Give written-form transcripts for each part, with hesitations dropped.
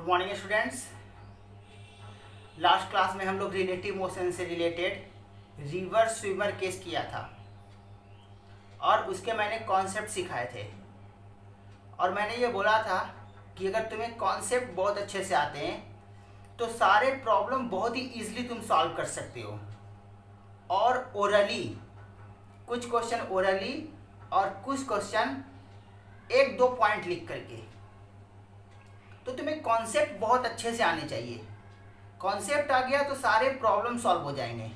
Morning students. Last class में हम लोग रिलेटिव मोशन से रिलेटेड रिवर स्विमर केस किया था और उसके मैंने कॉन्सेप्ट सिखाए थे और मैंने ये बोला था कि अगर तुम्हें कॉन्सेप्ट बहुत अच्छे से आते हैं तो सारे प्रॉब्लम बहुत ही ईजिली तुम सॉल्व कर सकते हो। और ओरली कुछ क्वेश्चन ओरली और कुछ क्वेश्चन एक दो पॉइंट लिख करके, तो तुम्हें कॉन्सेप्ट बहुत अच्छे से आने चाहिए। कॉन्सेप्ट आ गया तो सारे प्रॉब्लम सॉल्व हो जाएंगे।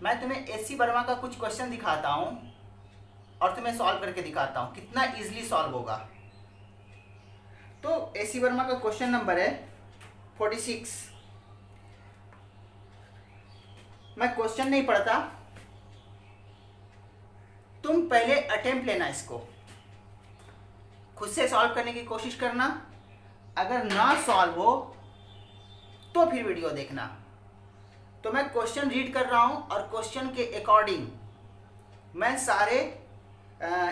मैं तुम्हें एस.सी. वर्मा का कुछ क्वेश्चन दिखाता हूँ और तुम्हें सॉल्व करके दिखाता हूँ कितना इजीली सॉल्व होगा। तो एस.सी. वर्मा का क्वेश्चन नंबर है 46। मैं क्वेश्चन नहीं पढ़ता, तुम पहले अटेम्प्ट लेना, इसको खुद से सॉल्व करने की कोशिश करना। अगर ना सॉल्व हो तो फिर वीडियो देखना। तो मैं क्वेश्चन रीड कर रहा हूं और क्वेश्चन के अकॉर्डिंग मैं सारे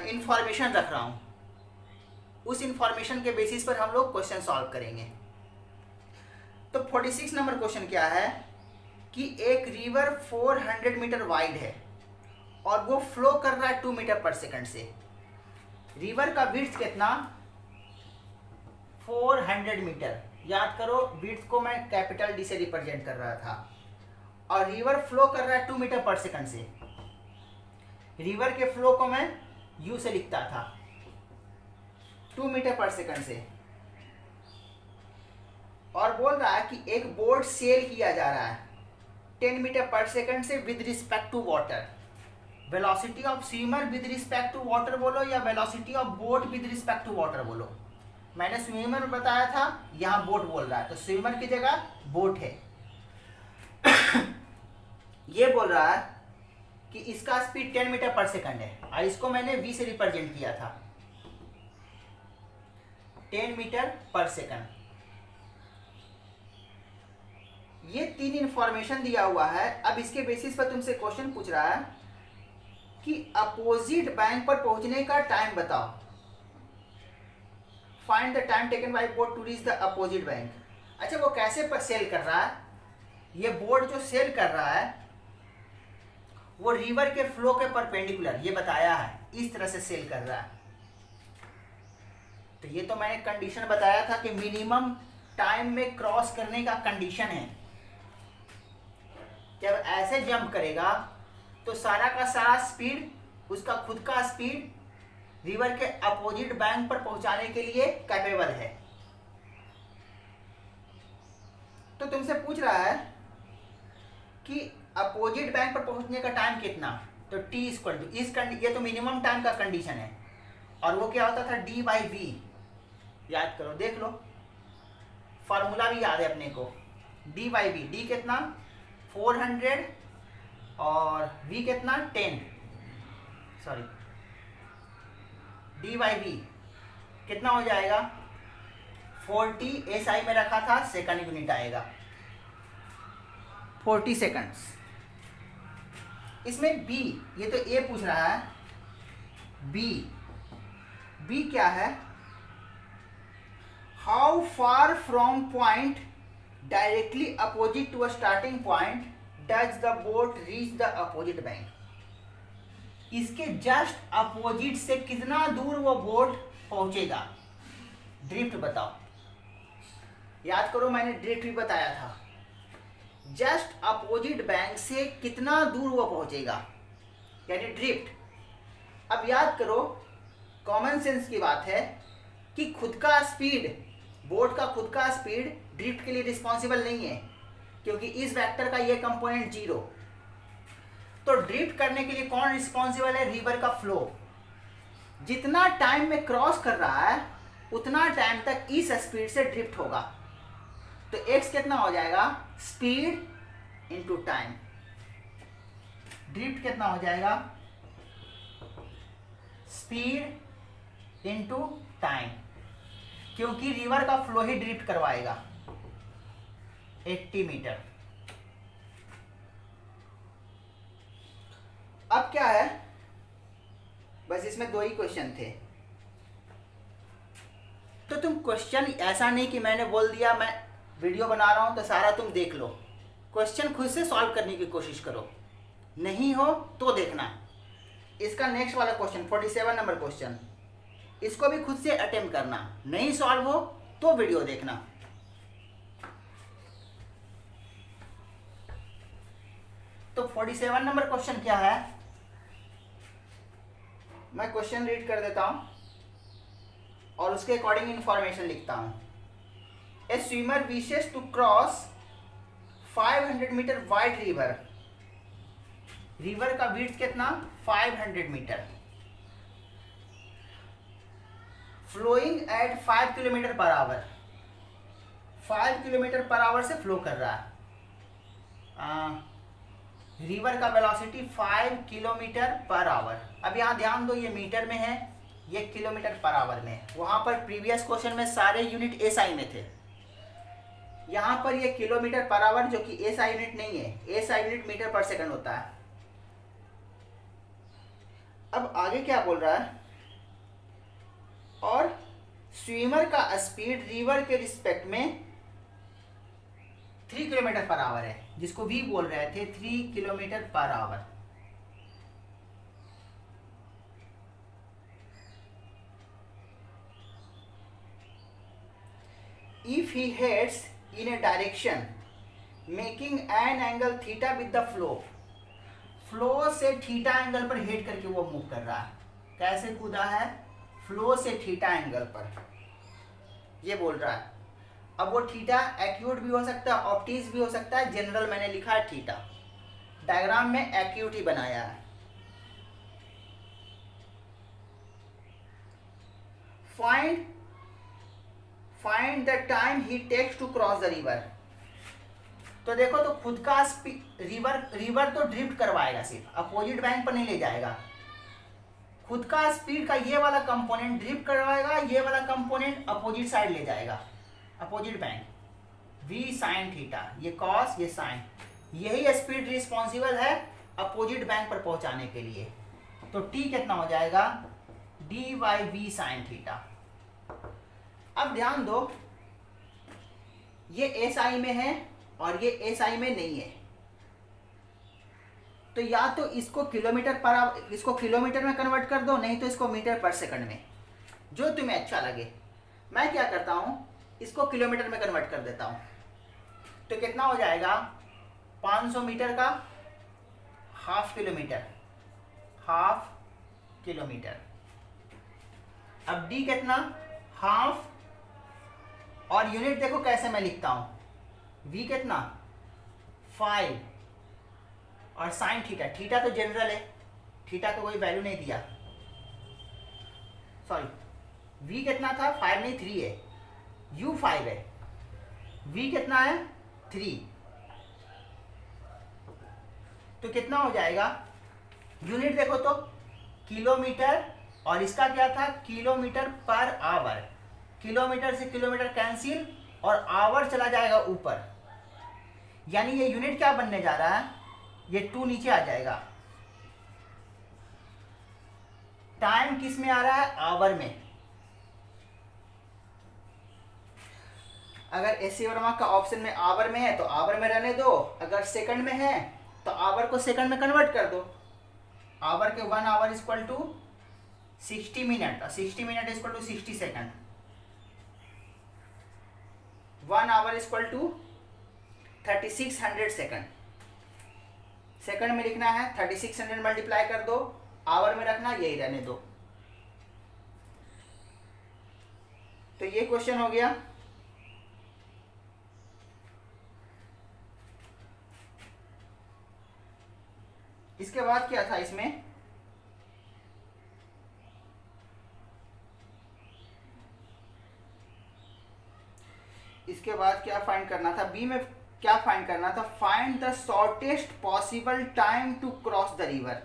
इंफॉर्मेशन रख रहा हूं। उस इंफॉर्मेशन के बेसिस पर हम लोग क्वेश्चन सॉल्व करेंगे। तो 46 नंबर क्वेश्चन क्या है कि एक रिवर 400 मीटर वाइड है और वो फ्लो कर रहा है 2 मीटर पर सेकंड से। रिवर का विड्थ कितना? 400 मीटर। याद करो, विड्थ को मैं कैपिटल डी से रिप्रेजेंट कर रहा था और रिवर फ्लो कर रहा है 2 मीटर पर सेकंड से। रिवर के फ्लो को मैं यू से लिखता था, 2 मीटर पर सेकंड से। और बोल रहा है कि एक बोट सेल किया जा रहा है 10 मीटर पर सेकंड से with respect to water. Velocity of swimmer with respect to water बोलो या velocity of boat with respect to water बोलो। मैंने स्विमर बताया था, यहाँ बोट बोल रहा है, तो स्विमर की जगह बोट है। ये बोल रहा है कि इसका स्पीड 10 मीटर पर सेकंड है और इसको मैंने v से रिप्रेजेंट किया था, 10 मीटर पर सेकंड। ये 3 इंफॉर्मेशन दिया हुआ है। अब इसके बेसिस पर तुमसे क्वेश्चन पूछ रहा है कि अपोजिट बैंक पर पहुंचने का टाइम बताओ। Find the time taken by boat to reach the opposite bank. अच्छा, वो कैसे पर सेल कर रहा है? ये बोट जो सेल कर रहा है वो रिवर के फ्लो के परपेंडिकुलर, ये बताया है, इस तरह से सेल कर रहा है। तो ये तो मैंने कंडीशन बताया था कि मिनिमम टाइम में क्रॉस करने का कंडीशन है। जब ऐसे जंप करेगा तो सारा का सारा स्पीड, उसका खुद का स्पीड रिवर के अपोजिट बैंक पर पहुंचाने के लिए कैपेबल है। तो तुमसे पूछ रहा है कि अपोजिट बैंक पर पहुंचने का टाइम कितना, तो t इक्वल टू ये तो मिनिमम टाइम का कंडीशन है और वो क्या होता था d/v। याद करो, देख लो, फार्मूला भी याद है अपने को। d/v, d कितना 400 और v कितना 10, सॉरी d/v कितना हो जाएगा 40। SI में रखा था, सेकंड यूनिट आएगा 40 सेकंड्स। इसमें b, ये तो a पूछ रहा है, b क्या है? How far from point directly opposite to a starting point does the boat reach the opposite bank. इसके जस्ट अपोजिट से कितना दूर वो बोट पहुंचेगा। ड्रिफ्ट बताओ। याद करो, मैंने ड्रिफ्ट भी बताया था। जस्ट अपोजिट बैंक से कितना दूर वो पहुंचेगा, यानी ड्रिफ्ट। अब याद करो, कॉमन सेंस की बात है कि खुद का स्पीड, बोट का खुद का स्पीड ड्रिफ्ट के लिए रिस्पॉन्सिबल नहीं है, क्योंकि इस वेक्टर का ये कंपोनेंट 0। तो ड्रिफ्ट करने के लिए कौन रिस्पॉन्सिबल है? रिवर का फ्लो। जितना टाइम में क्रॉस कर रहा है उतना टाइम तक इस स्पीड से ड्रिफ्ट होगा। तो x कितना हो जाएगा? Speed into time. ड्रिफ्ट कितना हो जाएगा? स्पीड इनटू टाइम, क्योंकि रिवर का फ्लो ही ड्रिफ्ट करवाएगा 80 मीटर। अब क्या है, बस इसमें 2 ही क्वेश्चन थे। तो तुम क्वेश्चन ऐसा नहीं कि मैंने बोल दिया मैं वीडियो बना रहा हूँ तो सारा तुम देख लो, क्वेश्चन खुद से सॉल्व करने की कोशिश करो, नहीं हो तो देखना। इसका नेक्स्ट वाला क्वेश्चन 47 नंबर क्वेश्चन, इसको भी खुद से अटेम्प्ट करना, नहीं सॉल्व हो तो वीडियो देखना। तो 47 नंबर क्वेश्चन क्या है, मैं क्वेश्चन रीड कर देता हूं और उसके अकॉर्डिंग इंफॉर्मेशन लिखता हूं। A swimmer wishes to cross 500 metre wide river, river का विड्थ कितना 500 metre, flowing at 5 kilometre per hour, 5 kilometre per hour से फ्लो कर रहा है। रिवर का वेलोसिटी 5 किलोमीटर पर आवर। अब यहाँ ध्यान दो, ये मीटर में है, ये किलोमीटर पर आवर में है। वहाँ पर प्रीवियस क्वेश्चन में सारे यूनिट एसआई में थे, यहाँ पर ये किलोमीटर पर आवर जो कि एसआई यूनिट नहीं है, SI unit metre per second होता है। अब आगे क्या बोल रहा है, और स्विमर का स्पीड रिवर के रिस्पेक्ट में 3 किलोमीटर पर आवर है, जिसको भी बोल रहे थे 3 kilometre per our. If he heads in a direction making an angle theta with the flow, flow से थीटा एंगल पर हेड करके वो मूव कर रहा है। कैसे कूदा है, फ्लो से थीटा एंगल पर, ये बोल रहा है। अब वो थीटा एक्यूट भी हो सकता है, ऑप्टीज भी हो सकता है, जनरल मैंने लिखा है थीटा, डायग्राम में एक्यूट ही बनाया है। Find the time he takes to cross the river. तो देखो, तो खुद का रिवर तो ड्रिफ्ट करवाएगा, सिर्फ अपोजिट बैंक पर नहीं ले जाएगा। खुद का स्पीड का ये वाला कंपोनेंट ड्रिफ्ट करवाएगा, ये वाला कंपोनेंट अपोजिट साइड ले जाएगा, opposite bank, v sine theta, ये कॉस ये साइन, यही स्पीड रिस्पॉन्सिबल है अपोजिट बैंक पर पहुंचाने के लिए। तो t कितना हो जाएगा, dy v साइन थीटा। अब ध्यान दो, ये एसआई में है और ये एसआई में नहीं है, तो या तो इसको इसको किलोमीटर में कन्वर्ट कर दो, नहीं तो इसको मीटर पर सेकंड में, जो तुम्हें अच्छा लगे। मैं क्या करता हूं, इसको किलोमीटर में कन्वर्ट कर देता हूं। तो कितना हो जाएगा, 500 मीटर का हाफ किलोमीटर, हाफ किलोमीटर। अब डी कितना, हाफ, और यूनिट देखो कैसे मैं लिखता हूं, v कितना 5, और साइन थीटा, थीटा तो जनरल है, थीटा को कोई वैल्यू नहीं दिया, सॉरी, v कितना था 5 नहीं 3 है, u 5 है, v कितना है 3, तो कितना हो जाएगा, यूनिट देखो तो किलोमीटर, और इसका क्या था किलोमीटर पर आवर, किलोमीटर से किलोमीटर कैंसिल और आवर चला जाएगा ऊपर, यानी ये यूनिट क्या बनने जा रहा है, ये 2 नीचे आ जाएगा। टाइम किस में आ रहा है, आवर में। अगर एससी वर्मा का ऑप्शन में आवर में है तो आवर में रहने दो, अगर सेकंड में है तो आवर को सेकंड में कन्वर्ट कर दो। आवर के 1 आवर इक्वल टू 60 मिनट, और 60 minute equal to 60 second, 1 hour equal to 3600 second. Second में लिखना है 3600 मल्टीप्लाई कर दो, आवर में रखना, यही रहने दो। तो ये क्वेश्चन हो गया। इसके बाद क्या था इसमें, इसके बाद क्या फाइंड करना था, बी में क्या फाइंड करना था, find the shortest possible time to cross the river,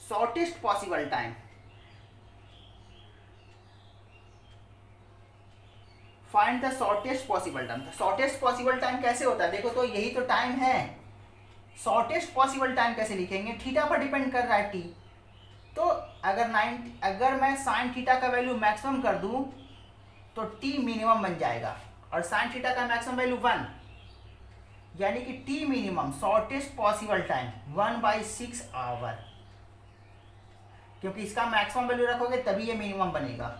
shortest possible time. Find the shortest possible time. Shortest possible time कैसे होता है, देखो तो यही तो टाइम है, शॉर्टेस्ट पॉसिबल टाइम कैसे लिखेंगे, थीटा पर डिपेंड कर रहा है टी। तो अगर मैं साइन थीटा का वैल्यू मैक्सिमम कर दूं तो टी मिनिमम बन जाएगा, और साइन थीटा का मैक्सिमम वैल्यू 1, यानी कि T minimum shortest possible time 1/6 hour, क्योंकि इसका मैक्सिमम वैल्यू रखोगे तभी ये मिनिमम बनेगा।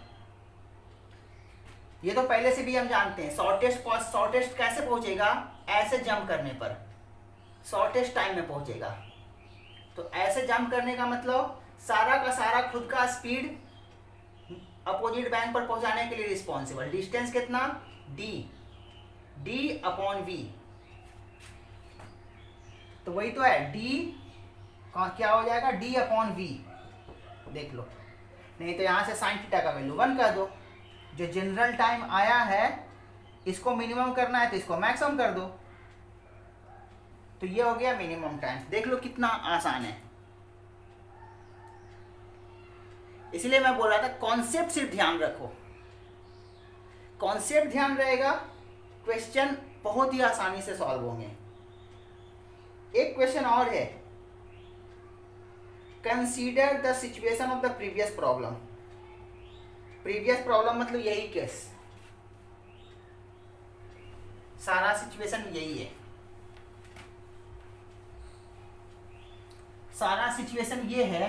ये तो पहले से भी हम जानते हैं। शॉर्टेस्ट कैसे पहुंचेगा? ऐसे जंप करने पर शॉर्टेस्ट टाइम में पहुंचेगा। तो ऐसे जंप करने का मतलब सारा का सारा खुद का स्पीड अपोजिट बैंक पर पहुंचाने के लिए रिस्पॉन्सिबल। डिस्टेंस कितना? d upon v। तो वही तो है, d क्या हो जाएगा? d upon v। देख लो, नहीं तो यहां से साइन थीटा का वैल्यू 1 कर दो। जो जनरल टाइम आया है इसको मिनिमम करना है तो इसको मैक्सिमम कर दो, तो ये हो गया मिनिमम टाइम। देख लो कितना आसान है। इसलिए मैं बोल रहा था कॉन्सेप्ट सिर्फ ध्यान रखो। कॉन्सेप्ट ध्यान रहेगा, क्वेश्चन बहुत ही आसानी से सॉल्व होंगे। एक क्वेश्चन और है, consider the situation of the previous problem. Previous problem मतलब यही केस, सारा सिचुएशन यही है। सारा सिचुएशन ये है,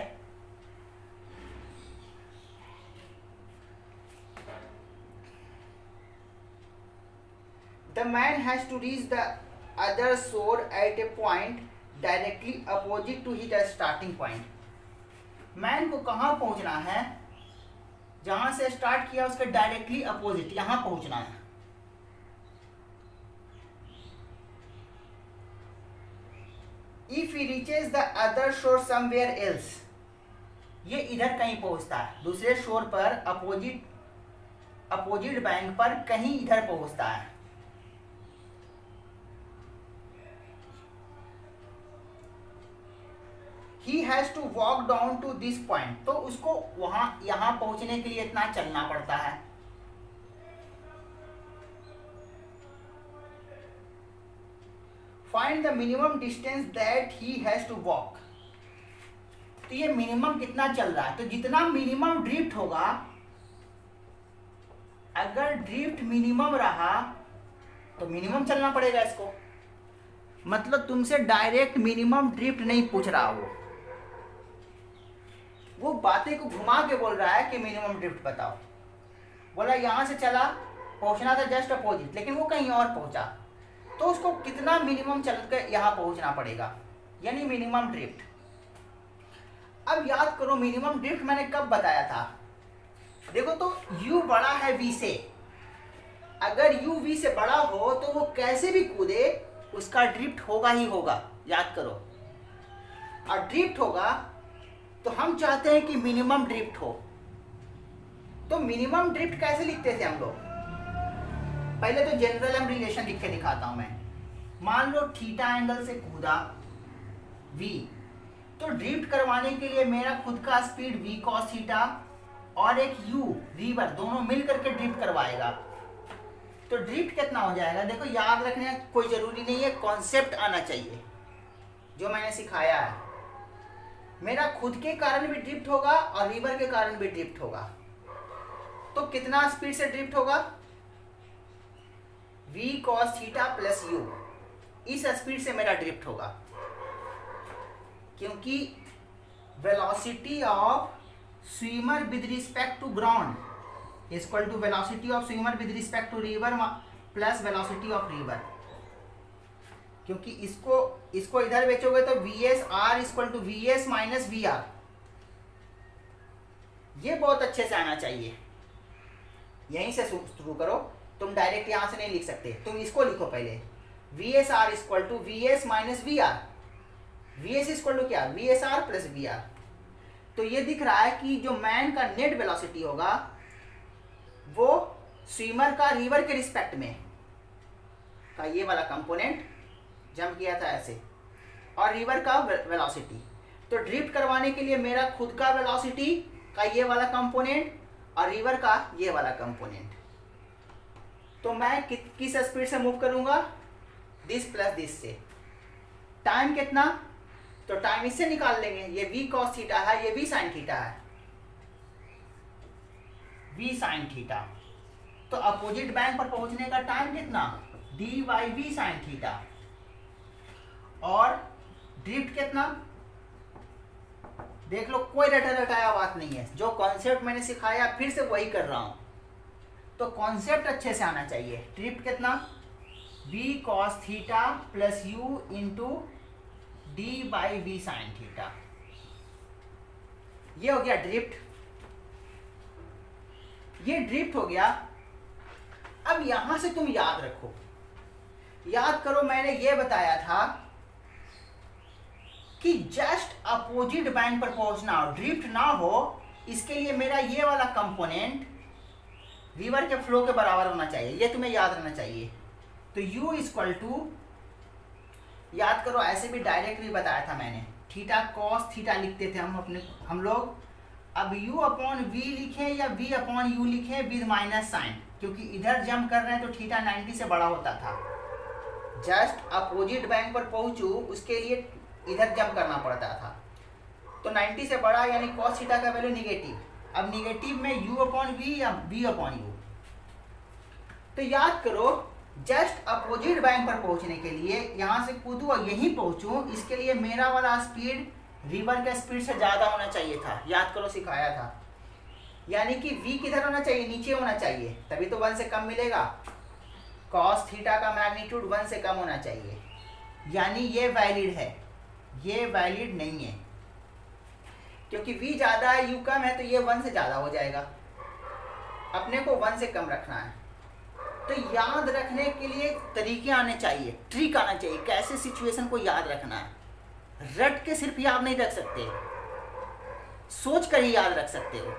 the man has to reach the other shore at a point directly opposite to his starting point. Man को कहां पहुंचना है? जहां से स्टार्ट किया उसके डायरेक्टली अपोजिट यहां पहुंचना है। If he reaches the other शोर समवेयर एल्स, ये इधर कहीं पहुंचता है, दूसरे शोर पर अपोजिट बैंक पर कहीं इधर पहुंचता है। He has to walk down to this point, तो उसको यहां पहुंचने के लिए इतना चलना पड़ता है। Find the minimum distance that he has to walk, तो ये मिनिमम कितना चल रहा है? तो जितना मिनिमम ड्रिफ्ट होगा, अगर ड्रिफ्ट मिनिमम रहा तो मिनिमम चलना पड़ेगा इसको। मतलब तुमसे डायरेक्ट मिनिमम ड्रिफ्ट नहीं पूछ रहा, वो बातें को घुमा के बोल रहा है कि मिनिमम ड्रिफ्ट बताओ। बोला यहां से चला, पहुंचना था जस्ट अपोजिट, लेकिन वो कहीं और पहुंचा, तो उसको कितना मिनिमम चल कर यहां पहुंचना पड़ेगा, यानी मिनिमम ड्रिफ्ट। अब याद करो मिनिमम ड्रिफ्ट मैंने कब बताया था? देखो तो u बड़ा है v से, अगर u v से बड़ा हो तो वो कैसे भी कूदे उसका ड्रिफ्ट होगा ही होगा, याद करो। और ड्रिफ्ट होगा तो हम चाहते हैं कि मिनिमम ड्रिफ्ट हो। तो मिनिमम ड्रिफ्ट कैसे लिखते थे हम लोग? पहले तो जनरल हम रिलेशन लिख के दिखाता हूं मैं। मान लो थीटा एंगल से कूदा v, तो ड्रिफ्ट करवाने के लिए मेरा खुद का स्पीड v cos थीटा और एक u रिवर दोनों मिल करके ड्रिफ्ट करवाएगा। तो ड्रिफ्ट कितना हो जाएगा? देखो याद रखने का कोई जरूरी नहीं है, कॉन्सेप्ट आना चाहिए जो मैंने सिखाया है। मेरा खुद के कारण भी ड्रिफ्ट होगा और रिवर के कारण भी ड्रिफ्ट होगा, तो कितना स्पीड से ड्रिफ्ट होगा? v cos theta plus u, इस स्पीड से मेरा ड्रिफ्ट होगा, क्योंकि velocity of swimmer with respect to ground equal to velocity of swimmer with respect to river plus velocity of river. क्योंकि इसको इधर बेचोगे तो vs r equal to vs minus V R. ये बहुत अच्छे से आना चाहिए, यहीं से शुरू करो। तुम डायरेक्ट यहां से नहीं लिख सकते, तुम इसको लिखो पहले, vs r equal to vs minus V R. vs equal to क्या? vs r plus V R. तो ये दिख रहा है कि जो मैन का नेट वेलोसिटी होगा वो स्विमर का रिवर के रिस्पेक्ट में का ये वाला कंपोनेंट जंप किया था ऐसे, और रिवर का वेलोसिटी। तो ड्रिफ्ट करवाने के लिए मेरा खुद का वेलोसिटी का ये वाला कंपोनेंट और रिवर का ये वाला कंपोनेंट। तो मैं किस स्पीड से मूव करूंगा? दिस प्लस दिस से। टाइम कितना? तो टाइम इससे निकाल लेंगे, ये v cos थीटा है, ये v sin थीटा है, v साइन थीटा। तो अपोजिट बैंक पर पहुंचने का टाइम कितना, D by V sine theta. और ड्रिफ्ट कितना, देख लो, कोई रटा रटाया बात नहीं है, जो कॉन्सेप्ट मैंने सिखाया फिर से वही कर रहा हूं, तो कॉन्सेप्ट अच्छे से आना चाहिए। ड्रिफ्ट कितना, v cos theta plus u into D by V sine theta. ये हो गया ड्रिफ्ट, ये ड्रिफ्ट हो गया। अब यहां से तुम याद रखो, याद करो, मैंने ये बताया था कि जस्ट अपोजिट बैंक पर पहुंचना हो, ड्रिफ्ट ना हो, इसके लिए मेरा ये वाला कंपोनेंट रिवर के फ्लो के बराबर होना चाहिए, ये तुम्हें याद रखना चाहिए। तो u इक्वल टू, याद करो, ऐसे भी डायरेक्ट भी बताया था मैंने, थीटा कॉस थीटा लिखते थे हम लोग। अब u अपॉन v लिखें या v अपॉन u लिखें विद माइनस साइन, क्योंकि इधर जंप कर रहे हैं तो थीटा 90 से बड़ा होता था। जस्ट अपोजिट बैंक पर पहुंचू, उसके लिए इधर जंप करना पड़ता था, तो 90 से बड़ा यानी कॉस थीटा का वैल्यू निगेटिव। अब निगेटिव में u अपॉन v या v अपॉन u। तो याद करो, जस्ट अपोजिट बैंक पर पहुंचने के लिए यहां से कूदू और यहीं पहुंचू, इसके लिए मेरा वाला स्पीड रिवर के स्पीड से ज्यादा होना चाहिए था। याद करो, सिखाया था, यानी कि v किधर होना चाहिए, नीचे होना चाहिए, तभी तो 1 से कम मिलेगा। कॉस थीटा का मैग्नीट्यूड 1 से कम होना चाहिए, यानी ये वैलिड है, ये वैलिड नहीं है, क्योंकि v ज्यादा है u कम है, तो ये 1 से ज्यादा हो जाएगा। अपने को 1 से कम रखना है। तो याद रखने के लिए तरीके आने चाहिए, ट्रिक आना चाहिए, कैसे सिचुएशन को याद रखना है। रट के सिर्फ याद नहीं रख सकते, सोच कर ही याद रख सकते हो।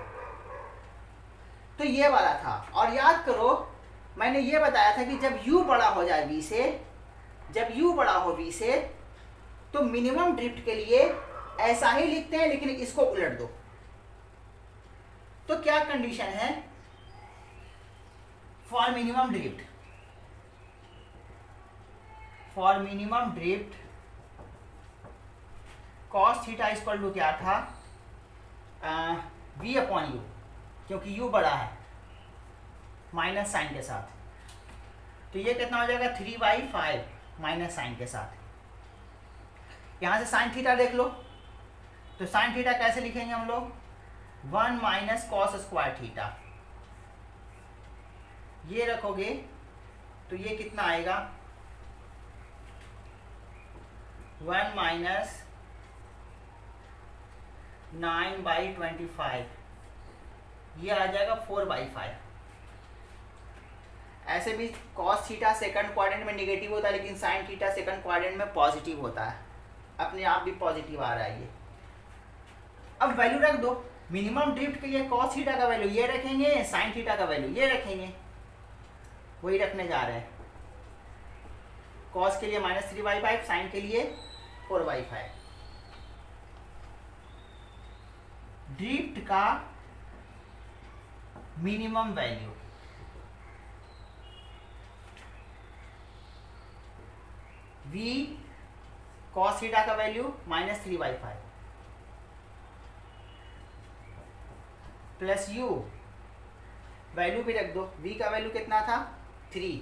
तो ये वाला था। और याद करो, मैंने ये बताया था कि जब u बड़ा हो जाए v से, जब u बड़ा हो v से, तो मिनिमम ड्रिफ्ट के लिए ऐसा ही लिखते हैं, लेकिन इसको उलट दो। तो क्या कंडीशन है for minimum drift, for minimum drift cos theta equal to क्या था, v अपॉन u, क्योंकि u बड़ा है माइनस साइन के साथ, तो ये कितना हो जाएगा 3/5 माइनस साइन के साथ। यहां से साइन थीटा देख लो, तो साइन थीटा कैसे लिखेंगे हम लोग, 1 माइनस कॉस स्क्वायर थीटा। ये रखोगे तो ये कितना आएगा, 1 माइनस 9/25, ये आ जाएगा 4/5। ऐसे भी कॉस थीटा सेकंड क्वाड्रेंट में निगेटिव होता है, लेकिन साइन थीटा सेकंड क्वाड्रेंट में पॉजिटिव होता है, अपने आप भी पॉजिटिव आ रहा है ये। अब वैल्यू रख दो, मिनिमम ड्रिफ्ट के लिए कॉस थीटा का वैल्यू ये रखेंगे, साइन थीटा का वैल्यू ये रखेंगे, वही रखने जा रहे हैं। कॉस के लिए -3/5, साइन के लिए 4/5। ड्रिफ्ट का minimum value, v cos theta का वैल्यू -3/5 प्लस u, वैल्यू भी रख दो, v का वैल्यू कितना था 3,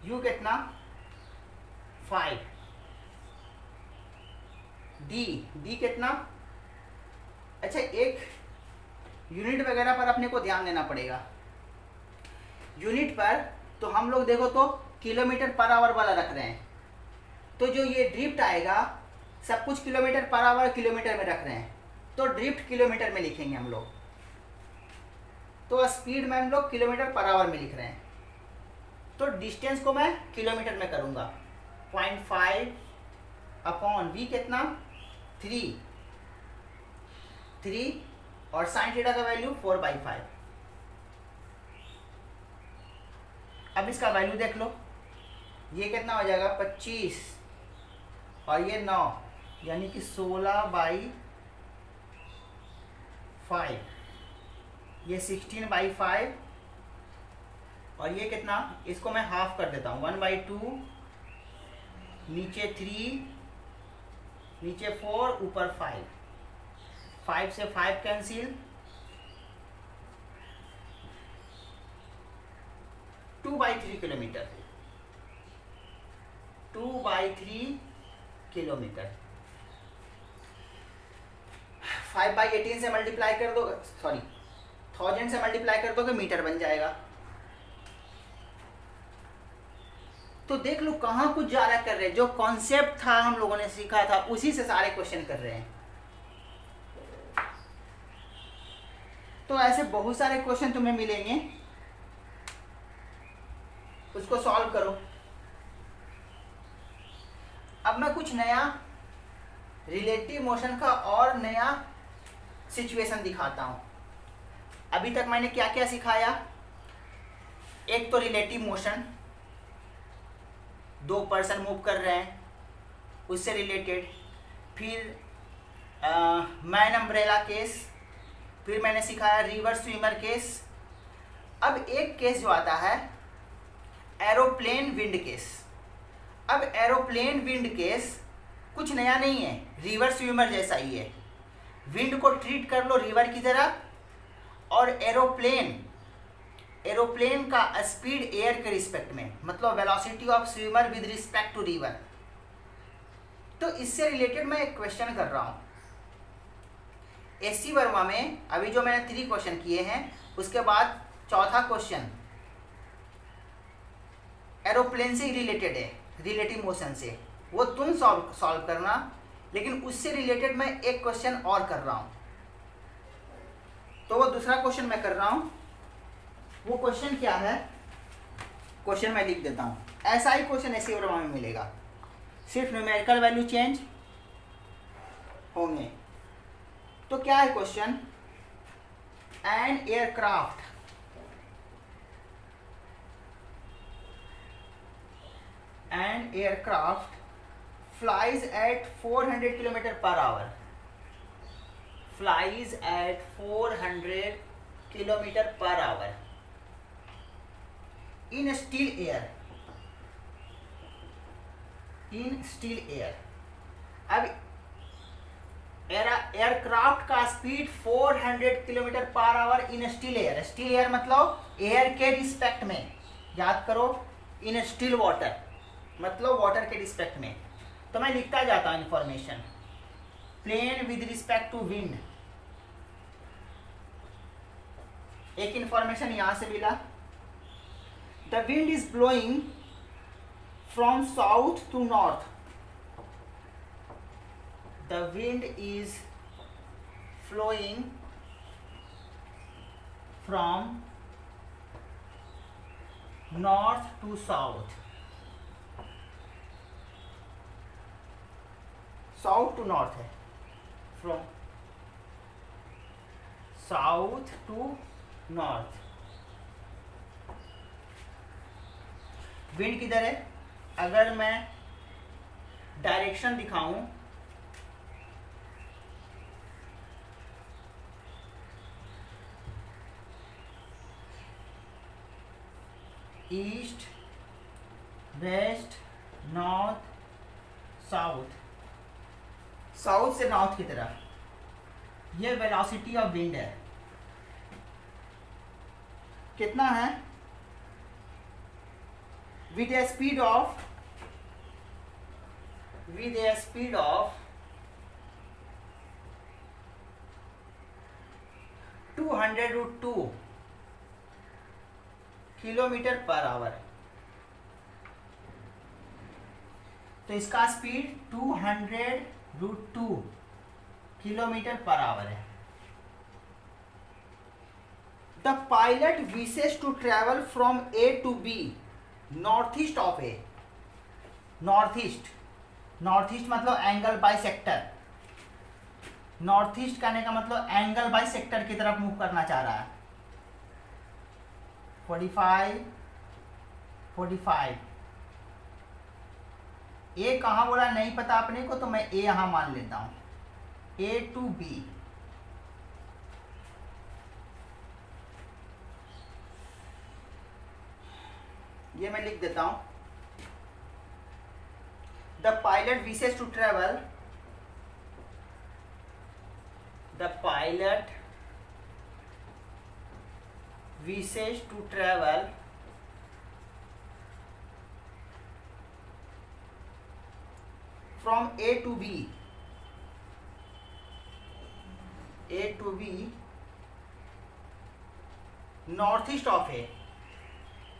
u कितना 5, d कितना। अच्छा, एक यूनिट वगैरह पर अपने को ध्यान देना पड़ेगा। यूनिट पर तो हम लोग देखो तो किलोमीटर पर आवर वाला रख रहे हैं, तो जो ये ड्रिफ्ट आएगा सब कुछ किलोमीटर पर आवर किलोमीटर में रख रहे हैं, तो ड्रिफ्ट किलोमीटर में लिखेंगे हम लोग। तो स्पीड में हम लोग किलोमीटर पर आवर में लिख रहे हैं, तो डिस्टेंस को मैं किलोमीटर में करूंगा। 0.5 अपॉन v कितना 3 और साइन थीटा का वैल्यू 4/5। अब इसका वैल्यू देख लो, ये कितना हो जाएगा 25 और ये 9, यानी कि 16/5, ये 16/5 और ये कितना, इसको मैं हाफ कर देता हूँ, 1/2, नीचे 3 नीचे 4 ऊपर 5, 5 से 5 कैंसिल, 2/3 किलोमीटर, 2/3 किलोमीटर। 5/18 से मल्टीप्लाई कर दो, सॉरी 1000 से मल्टीप्लाई कर दोगे मीटर बन जाएगा। तो देख लो कहाँ कुछ ज्यादा कर रहे हैं, जो कॉन्सेप्ट था हम लोगों ने सीखा था उसी से सारे क्वेश्चन कर रहे हैं। तो ऐसे बहुत सारे क्वेश्चन तुम्हें मिलेंगे, उसको सॉल्व करो। अब मैं कुछ नया रिलेटिव मोशन का और नया सिचुएशन दिखाता हूं। अभी तक मैंने क्या क्या सिखाया, एक तो रिलेटिव मोशन, 2 पर्सन मूव कर रहे हैं उससे रिलेटेड, फिर मैन अम्ब्रेला केस, फिर मैंने सिखाया रिवर स्विमर केस। अब एक केस जो आता है एरोप्लेन विंड केस। अब एरोप्लेन विंड केस कुछ नया नहीं है, रिवर स्विमर जैसा ही है। विंड को ट्रीट कर लो रिवर की तरह, और एरोप्लेन का स्पीड एयर के रिस्पेक्ट में, मतलब velocity of swimmer with respect to river. तो इससे रिलेटेड मैं एक क्वेश्चन कर रहा हूं। एससी वर्मा में अभी जो मैंने 3 क्वेश्चन किए हैं, उसके बाद चौथा क्वेश्चन एरोप्लेन से ही रिलेटेड है, रिलेटिव मोशन से, वो तुम सॉल्व करना। लेकिन उससे रिलेटेड मैं एक क्वेश्चन और कर रहा हूं, तो वो दूसरा क्वेश्चन मैं कर रहा हूं। वो क्वेश्चन क्या है, क्वेश्चन मैं लिख देता हूं। ऐसा ही क्वेश्चन एससी वर्मा में मिलेगा, सिर्फ न्यूमेरिकल वैल्यू चेंज होंगे। तो क्या है question, an aircraft flies at 400 kilometer per hour, flies at 400 kilometer per hour in still air, in still air। अब एयरक्राफ्ट का speed 400 kilometre per hour in still air. Still air मतलब air के respect में, याद करो। In still water मतलब water के respect में। तो मैं लिखता जाता हूं information, plane with respect to wind. एक इंफॉर्मेशन यहां से मिला, the wind is blowing from south to north, the wind is flowing from north to south, south to north है, from south to north। Wind किधर है, अगर मैं direction दिखाऊं, east west north south, south से नॉर्थ की तरफ, ये वेलोसिटी ऑफ विंड है। कितना है, with a speed of 200√2 kilometre per hour. तो इसका स्पीड 200√2 किलोमीटर पर आवर है। The pilot wishes to travel from A to B north east of A. North east मतलब angle bisector. North east कहने का मतलब angle by sector की तरफ move करना चाह रहा है। 45 ए कहाँ बोला नहीं पता अपने को, तो मैं ए यहां मान लेता हूं, ए टू बी। ये मैं लिख देता हूं, the pilot wishes to travel the pilot wishes to travel from A to B, northeast of A,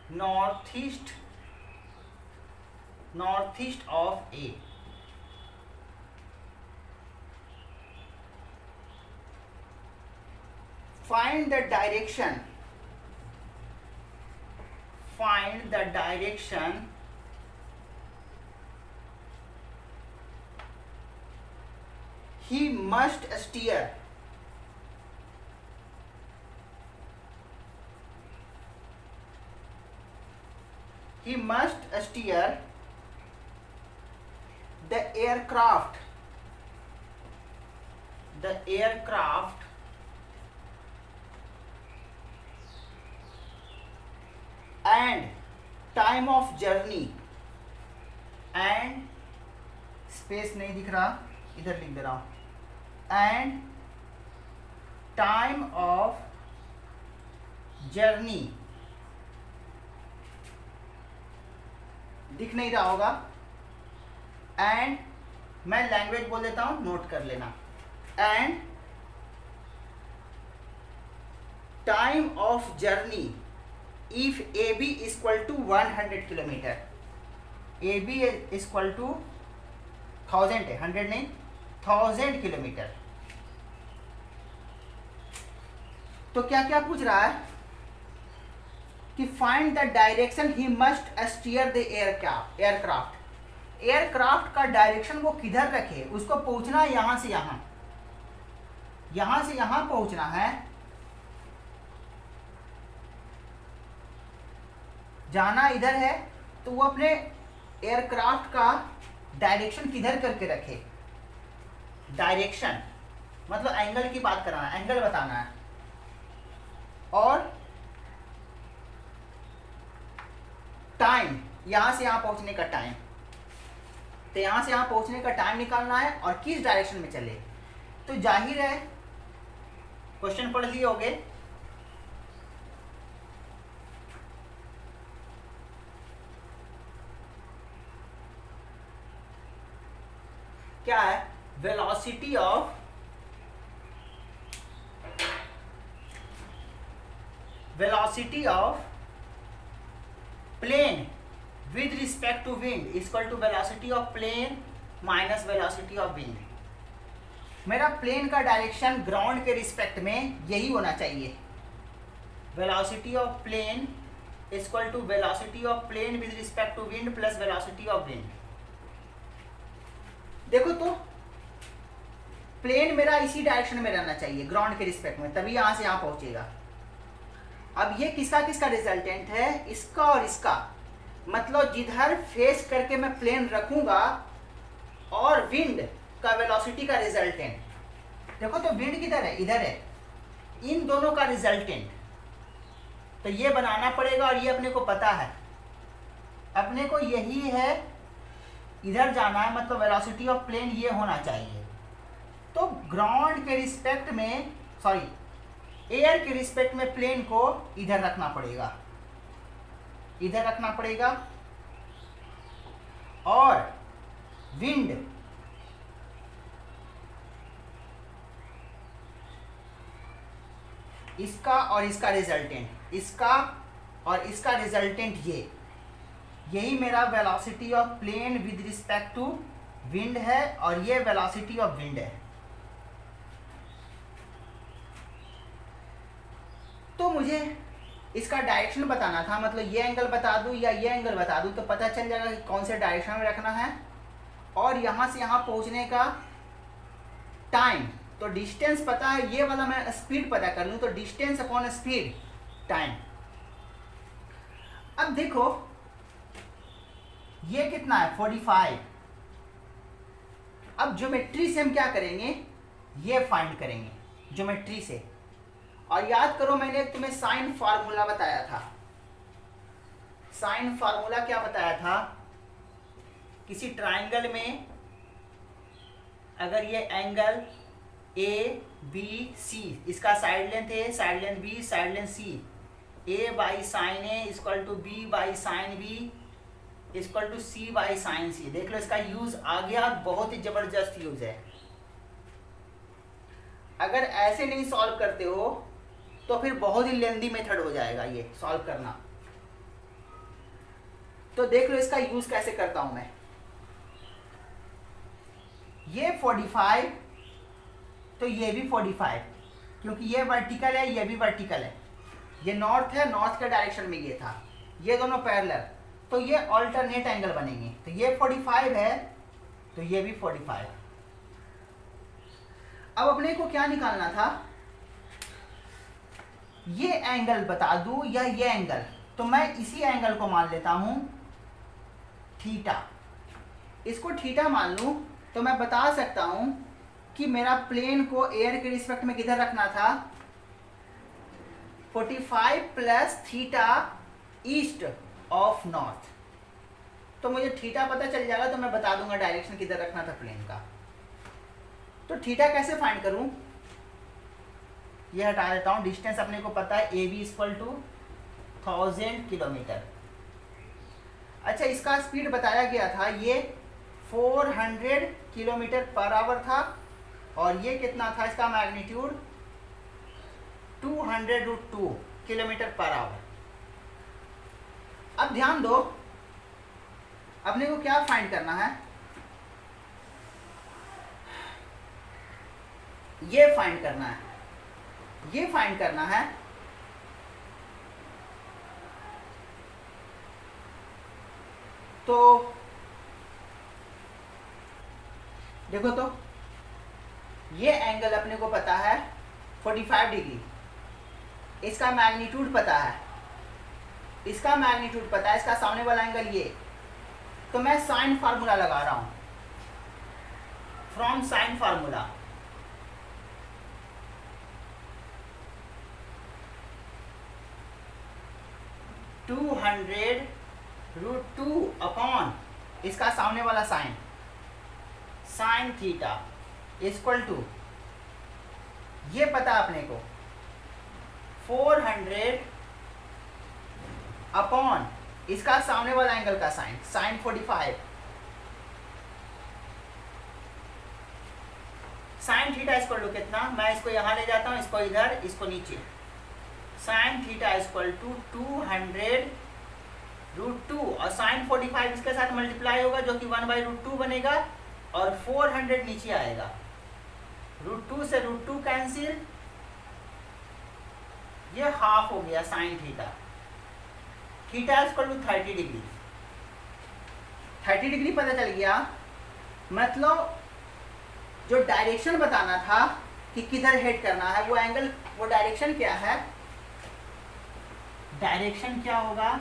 northeast of A. Find the direction he must steer the aircraft and time of journey, and space नहीं दिख रहा, इधर लिख दे रहा हूं, and time of journey, दिख नहीं रहा होगा, एंड मैं लैंग्वेज बोल देता हूं, नोट कर लेना, and time of journey if AB is equal to 100 kilometre, AB is equal to 1000 है, 100 नहीं, 1000 किलोमीटर। तो क्या क्या पूछ रहा है कि find the direction he must steer the aircraft का डायरेक्शन वो किधर रखे, उसको पहुंचना है यहां से यहां पहुंचना है, जाना इधर है, तो वो अपने एयरक्राफ्ट का डायरेक्शन किधर करके रखे, डायरेक्शन मतलब एंगल की बात कराना है, एंगल बताना है, और टाइम यहां से यहां पहुंचने का टाइम, तो यहां से यहां पहुंचने का टाइम निकालना है और किस डायरेक्शन में चले। तो जाहिर है क्वेश्चन पढ़ लिए होगे, क्या है, velocity of plane with respect to wind equal to velocity of plane minus velocity of wind. मेरा प्लेन का डायरेक्शन ग्राउंड के रिस्पेक्ट में यही होना चाहिए, velocity of plane equal to velocity of plane with respect to wind plus velocity of wind. देखो तो plane मेरा इसी डायरेक्शन में रहना चाहिए ग्राउंड के रिस्पेक्ट में, तभी यहां से यहां पहुंचेगा। अब ये किसका किसका रिजल्टेंट है, इसका और इसका, मतलब जिधर फेस करके मैं प्लेन रखूंगा और विंड का वेलोसिटी का रिजल्टेंट। देखो तो विंड किधर है, इधर है, इन दोनों का रिजल्टेंट तो ये बनाना पड़ेगा, और ये अपने को पता है, अपने को यही है, इधर जाना है, मतलब वेलोसिटी ऑफ प्लेन ये होना चाहिए। तो ग्राउंड के रिस्पेक्ट में, सॉरी एयर के रिस्पेक्ट में प्लेन को इधर रखना पड़ेगा, और विंड इसका और इसका रिजल्टेंट, इसका और इसका रिजल्टेंट यही मेरा velocity of plane with respect to wind है, और ये वेलोसिटी ऑफ विंड है। तो मुझे इसका डायरेक्शन बताना था, मतलब ये एंगल बता दूं या ये एंगल बता दूं तो पता चल जाएगा कि कौन से डायरेक्शन में रखना है, और यहां से यहां पहुंचने का टाइम, तो डिस्टेंस पता है, ये वाला मैं स्पीड पता कर लूं, तो डिस्टेंस अपॉन स्पीड टाइम। अब देखो ये कितना है, 45। अब ज्योमेट्री से हम क्या करेंगे, ये फाइंड करेंगे ज्योमेट्री से। और याद करो मैंने तुम्हें साइन फार्मूला बताया था, साइन फार्मूला क्या बताया था, किसी ट्राइंगल में अगर ये एंगल ए बी सी, इसका side length A, side length B, side length C, A by sine A equal to B by sine B equal to C by sine C. देख लो इसका यूज आ गया, बहुत ही जबरदस्त यूज है। अगर ऐसे नहीं सॉल्व करते हो तो फिर बहुत ही लेंदी मेथड हो जाएगा ये सॉल्व करना। तो देख लो इसका यूज कैसे करता हूं मैं। ये 45 तो ये भी 45, क्योंकि ये वर्टिकल है ये भी वर्टिकल है, ये नॉर्थ है, नॉर्थ के डायरेक्शन में ये था, ये दोनों पैरेलल, तो ये ऑल्टरनेट एंगल बनेंगे। तो ये 45 है तो ये भी 45। अब अपने को क्या निकालना था, ये एंगल बता दूं या ये एंगल, तो मैं इसी एंगल को मान लेता हूं थीटा। इसको थीटा मान लूं तो मैं बता सकता हूं कि मेरा प्लेन को एयर के रिस्पेक्ट में किधर रखना था, 45 plus theta east of north. तो मुझे थीटा पता चल जाएगा तो मैं बता दूंगा डायरेक्शन किधर रखना था प्लेन का। तो थीटा कैसे फाइंड करूं, ये हटा देता हूं। डिस्टेंस अपने को पता है A B equal to 1000 kilometre. अच्छा, इसका स्पीड बताया गया था, ये 400 किलोमीटर पर आवर था, और ये कितना था इसका मैग्नीट्यूड, 200√2 किलोमीटर पर आवर। अब ध्यान दो, अपने को क्या फाइंड करना है, ये फाइंड करना है, ये फाइंड करना है। तो देखो, तो ये एंगल अपने को पता है 45 डिग्री, इसका मैग्नीट्यूड पता है, इसका मैग्नीट्यूड पता है, इसका सामने वाला एंगल ये। तो मैं साइन फार्मूला लगा रहा हूं, फ्रॉम साइन फार्मूला (200√2) अपॉन इसका सामने वाला sine, sine theta equal to, ये पता अपने को 400 अपॉन इसका सामने वाला एंगल का sine, sine 45। Sine theta equal to कितना, मैं इसको यहां ले जाता हूं, इसको इधर, इसको नीचे, साइन थीटा इक्वल टू 200√2 और साइन 45 इसके साथ मल्टीप्लाई होगा जो कि 1/√2 बनेगा, और 400 नीचे आएगा, √2 से √2 कैंसिल, ये हाफ हो गया sine theta. Theta equal to 30 degree, 30 degree पता चल गया। मतलब जो डायरेक्शन बताना था कि किधर हेड करना है, वो एंगल, वो डायरेक्शन क्या है, डायरेक्शन क्या होगा,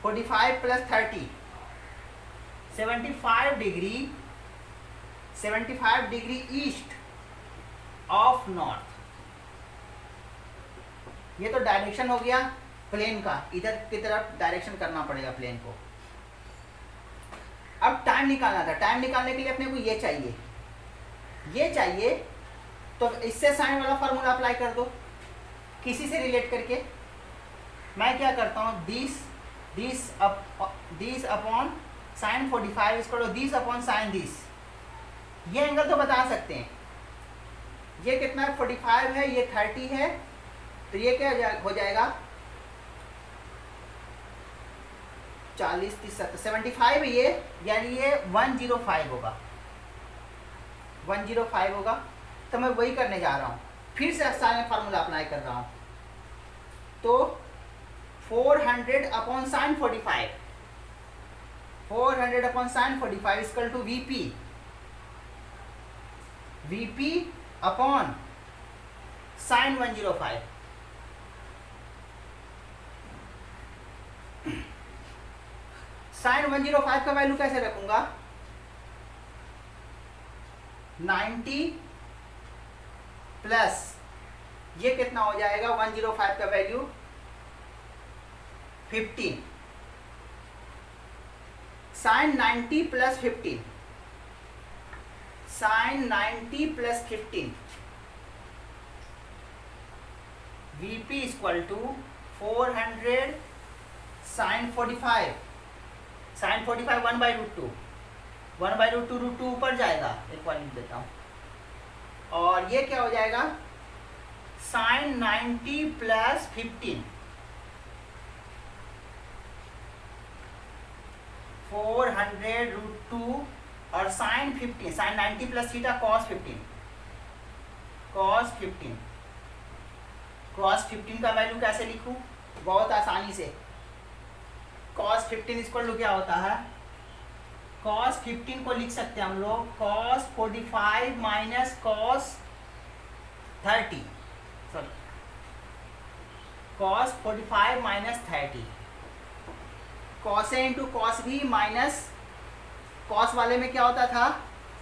45 plus 30, 75 degree, 75 degree east of north. ये तो डायरेक्शन हो गया प्लेन का, इधर की तरफ डायरेक्शन करना पड़ेगा प्लेन को। अब टाइम निकालना था, टाइम निकालने के लिए अपने को ये चाहिए, ये चाहिए, तो इससे साइन वाला फार्मूला अप्लाई कर दो, किसी से रिलेट करके। मैं क्या करता हूँ, दिस अपॉन साइन 45 इसको दिस अपॉन साइन दिस। ये एंगल तो बता सकते हैं, ये कितना है, 45 है, ये 30 है, तो ये क्या हो जाएगा, 40, 30, 70, 75 है ये, यानी ये 105 होगा, 105 होगा। तो मैं वही करने जा रहा हूँ, फिर से साइन फार्मूला अप्लाई कर रहा हूँ। तो 400 upon sine 45, 400 upon sine 45 equal to VP, VP upon sine 105। Sine 105 का वैल्यू कैसे रखूंगा, 90 प्लस ये कितना हो जाएगा, 105 का value 15, sine 90 plus 15 sine 90 plus 15 VP equal to 400 sine 45 sine 45 1/√2 1/√2 √2 ऊपर जाएगा, एक बार लिख देता हूँ, और ये क्या हो जाएगा साइन 90 प्लस 15 400√2 और sine 15 sine 90 plus theta cos 15 cos 15 का वैल्यू कैसे लिखूं? बहुत आसानी से। कॉस 15 इक्वल टू क्या होता है? कॉस 15 को लिख सकते हैं हम लोग cos 45 minus cos 30, sorry cos 45 minus 30। Cos A into cos B minus cos वाले में क्या होता था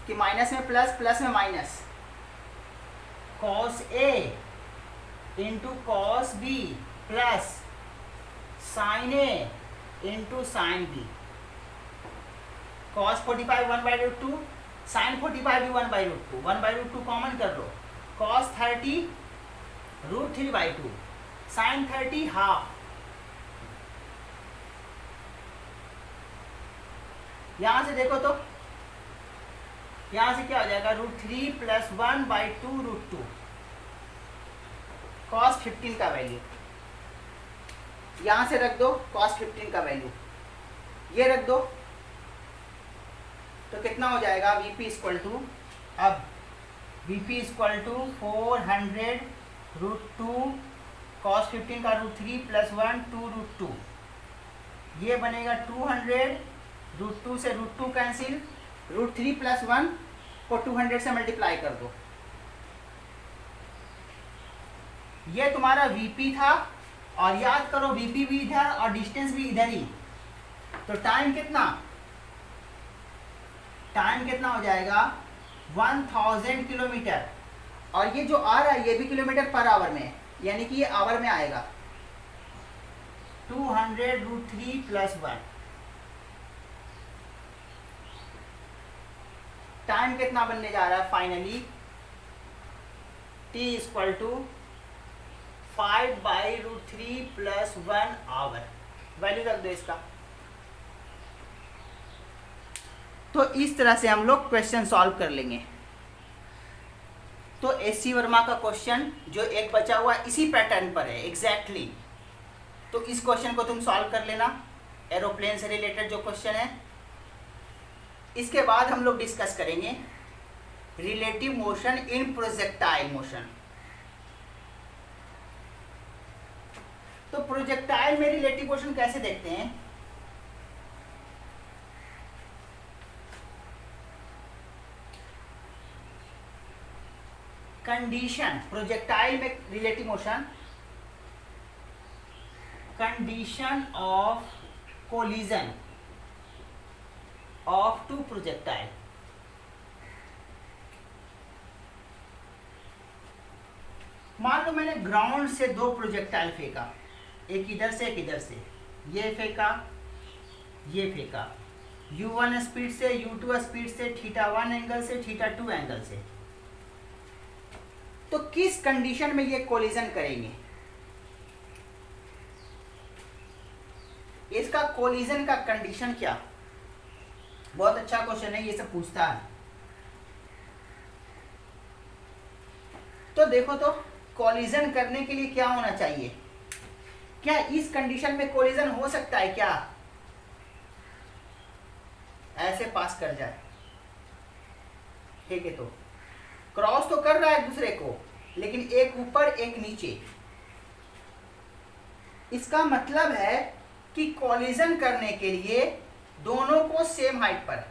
कि माइनस में प्लस, प्लस में minus, cos A into cos B plus sine A into sine B. Cos 45 1/√2 sine 45 भी 1/√2 1/√2 कॉमन कर लो, कॉस 30 √3/2 साइन 30 हाफ। यहां से देखो तो यहां से क्या हो जाएगा √3 प्लस 1/2 √2 कॉस 15 का वैल्यू यहां से रख दो, कॉस 15 का वैल्यू ये रख दो, तो कितना हो जाएगा VP इक्वल टू, अब VP इक्वल टू 400√2 कॉस 15 का √3 प्लस 1 2 √2, ये बनेगा 200 √2 से √2 कैंसिल, √3 प्लस 1 को 200 से मल्टीप्लाई कर दो। ये तुम्हारा VP था, और याद करो VP भी इधर और डिस्टेंस भी इधर ही, तो टाइम कितना हो जाएगा 1000 किलोमीटर, और ये जो आ रहा है ये भी किलोमीटर पर आवर में, यानी कि ये आवर में आएगा 200√3 प्लस 1। टाइम कितना बनने जा रहा है finally T equal to 5/√3 plus 1 hour. Value रख दो इसका। तो इस तरह से हम लोग क्वेश्चन सॉल्व कर लेंगे। तो SC वर्मा का क्वेश्चन जो एक बचा हुआ इसी पैटर्न पर है एग्जैक्टली, तो इस क्वेश्चन को तुम सॉल्व कर लेना, एरोप्लेन से रिलेटेड जो क्वेश्चन है। इसके बाद हम लोग डिस्कस करेंगे relative motion in projectile motion. तो प्रोजेक्टाइल में रिलेटिव मोशन कैसे देखते हैं? कंडीशन प्रोजेक्टाइल में relative motion, condition of collision of two projectile. मान लो मैंने ग्राउंड से दो प्रोजेक्टाइल फेंका, एक इधर से एक इधर से, ये फेंका ये फेंका, u1 स्पीड से u2 स्पीड से, θ1 एंगल से θ2 एंगल से। तो किस कंडीशन में ये कोलिजन करेंगे? इसका कोलिजन का कंडीशन क्या? बहुत अच्छा क्वेश्चन है, ये सब पूछता है। तो देखो तो कोलिजन करने के लिए क्या होना चाहिए? क्या इस कंडीशन में कोलिजन हो सकता है क्या? ऐसे पास कर जाए, ठीक है, तो क्रॉस तो कर रहा है एक दूसरे को, लेकिन एक ऊपर एक नीचे। इसका मतलब है कि कोलिजन करने के लिए दोनों को सेम हाइट पर,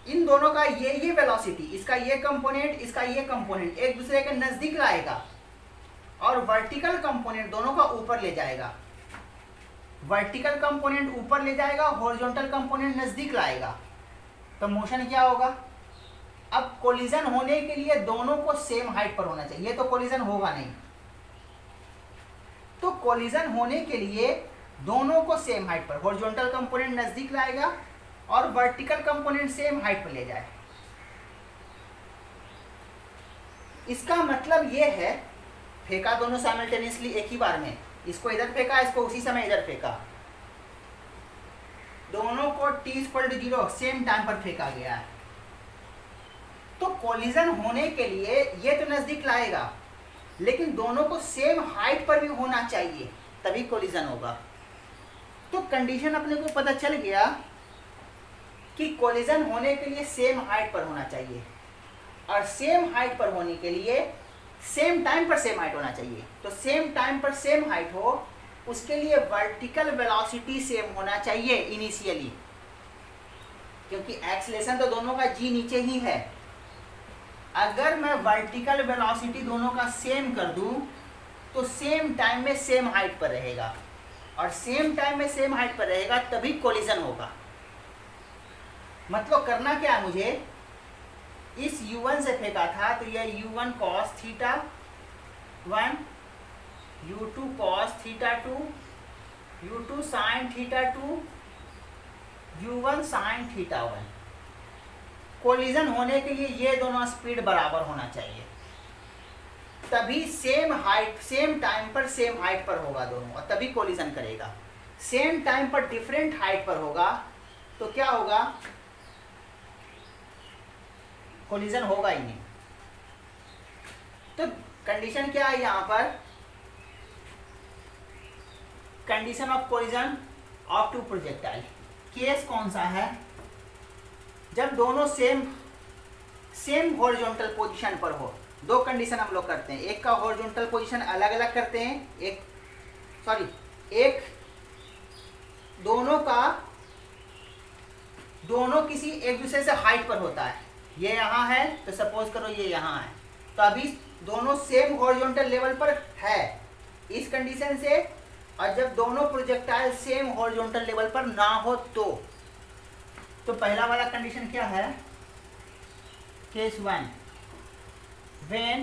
इन दोनों का ये वेलोसिटी, इसका ये कंपोनेंट इसका ये कंपोनेंट एक दूसरे के नजदीक लाएगा, और वर्टिकल कंपोनेंट दोनों का ऊपर ले जाएगा। वर्टिकल कंपोनेंट ऊपर ले जाएगा, हॉरिजॉन्टल कंपोनेंट नजदीक लाएगा, तो मोशन क्या होगा? अब कोलिजन होने के लिए दोनों को सेम हाइट पर होना चाहिए, ये तो कोलिजन होगा नहीं। तो कोलिजन होने के लिए दोनों को सेम हाइट पर, हॉरिजॉन्टल कंपोनेंट नजदीक लाएगा और वर्टिकल कंपोनेंट सेम हाइट पर ले जाए। इसका मतलब ये है, फेंका दोनों साइमल्टेनियसली एक ही बार में, इसको इधर फेंका, इसको उसी समय इधर फेंका, दोनों को t=0 सेम टाइम पर फेंका गया है। तो कोलिजन होने के लिए ये तो नजदीक लाएगा, लेकिन दोनों को सेम हाइट पर भी होना चाहिए, तभी कोलिजन होगा। तो कंडीशन अपने को पता चल गया कि कोलिजन होने के लिए सेम हाइट पर होना चाहिए, और सेम हाइट पर होने के लिए सेम टाइम पर सेम हाइट होना चाहिए। तो सेम टाइम पर सेम हाइट हो, उसके लिए वर्टिकल वेलोसिटी सेम होना चाहिए इनिशियली, क्योंकि एक्सेलेरेशन तो दोनों का जी नीचे ही है। अगर मैं वर्टिकल वेलोसिटी दोनों का सेम कर दूं तो सेम टाइम में सेम हाइट पर रहेगा, और सेम टाइम में सेम हाइट पर रहेगा तभी कोलिजन होगा। मतलब करना क्या है मुझे, इस u1 से फेंका था तो यह u1 cos theta 1, u2 cos theta 2, u2 sin theta 2, u1 sin theta 1। Collision होने के लिए ये दोनों स्पीड बराबर होना चाहिए, तभी सेम हाइट सेम टाइम पर सेम हाइट पर होगा दोनों, और तभी कोलिजन करेगा। सेम टाइम पर डिफरेंट हाइट पर होगा तो क्या होगा, कोलिजन होगा ही नहीं। तो कंडीशन क्या है यहाँ पर, condition of collision of two projectile. Case कौन सा है, जब दोनों सेम हॉरिजॉन्टल पोजीशन पर हो। दो कंडीशन हम लोग करते हैं, एक का हॉरिजॉन्टल पोजीशन अलग अलग करते हैं, एक दोनों किसी एक दूसरे से हाइट पर होता है। ये यहाँ है तो सपोज करो ये यहाँ है, तो अभी दोनों सेम हॉरिजॉन्टल लेवल पर है इस कंडीशन से, और जब दोनों प्रोजेक्टाइल सेम हॉरिजॉन्टल लेवल पर ना हो तो पहला वाला कंडीशन क्या है, case 1, when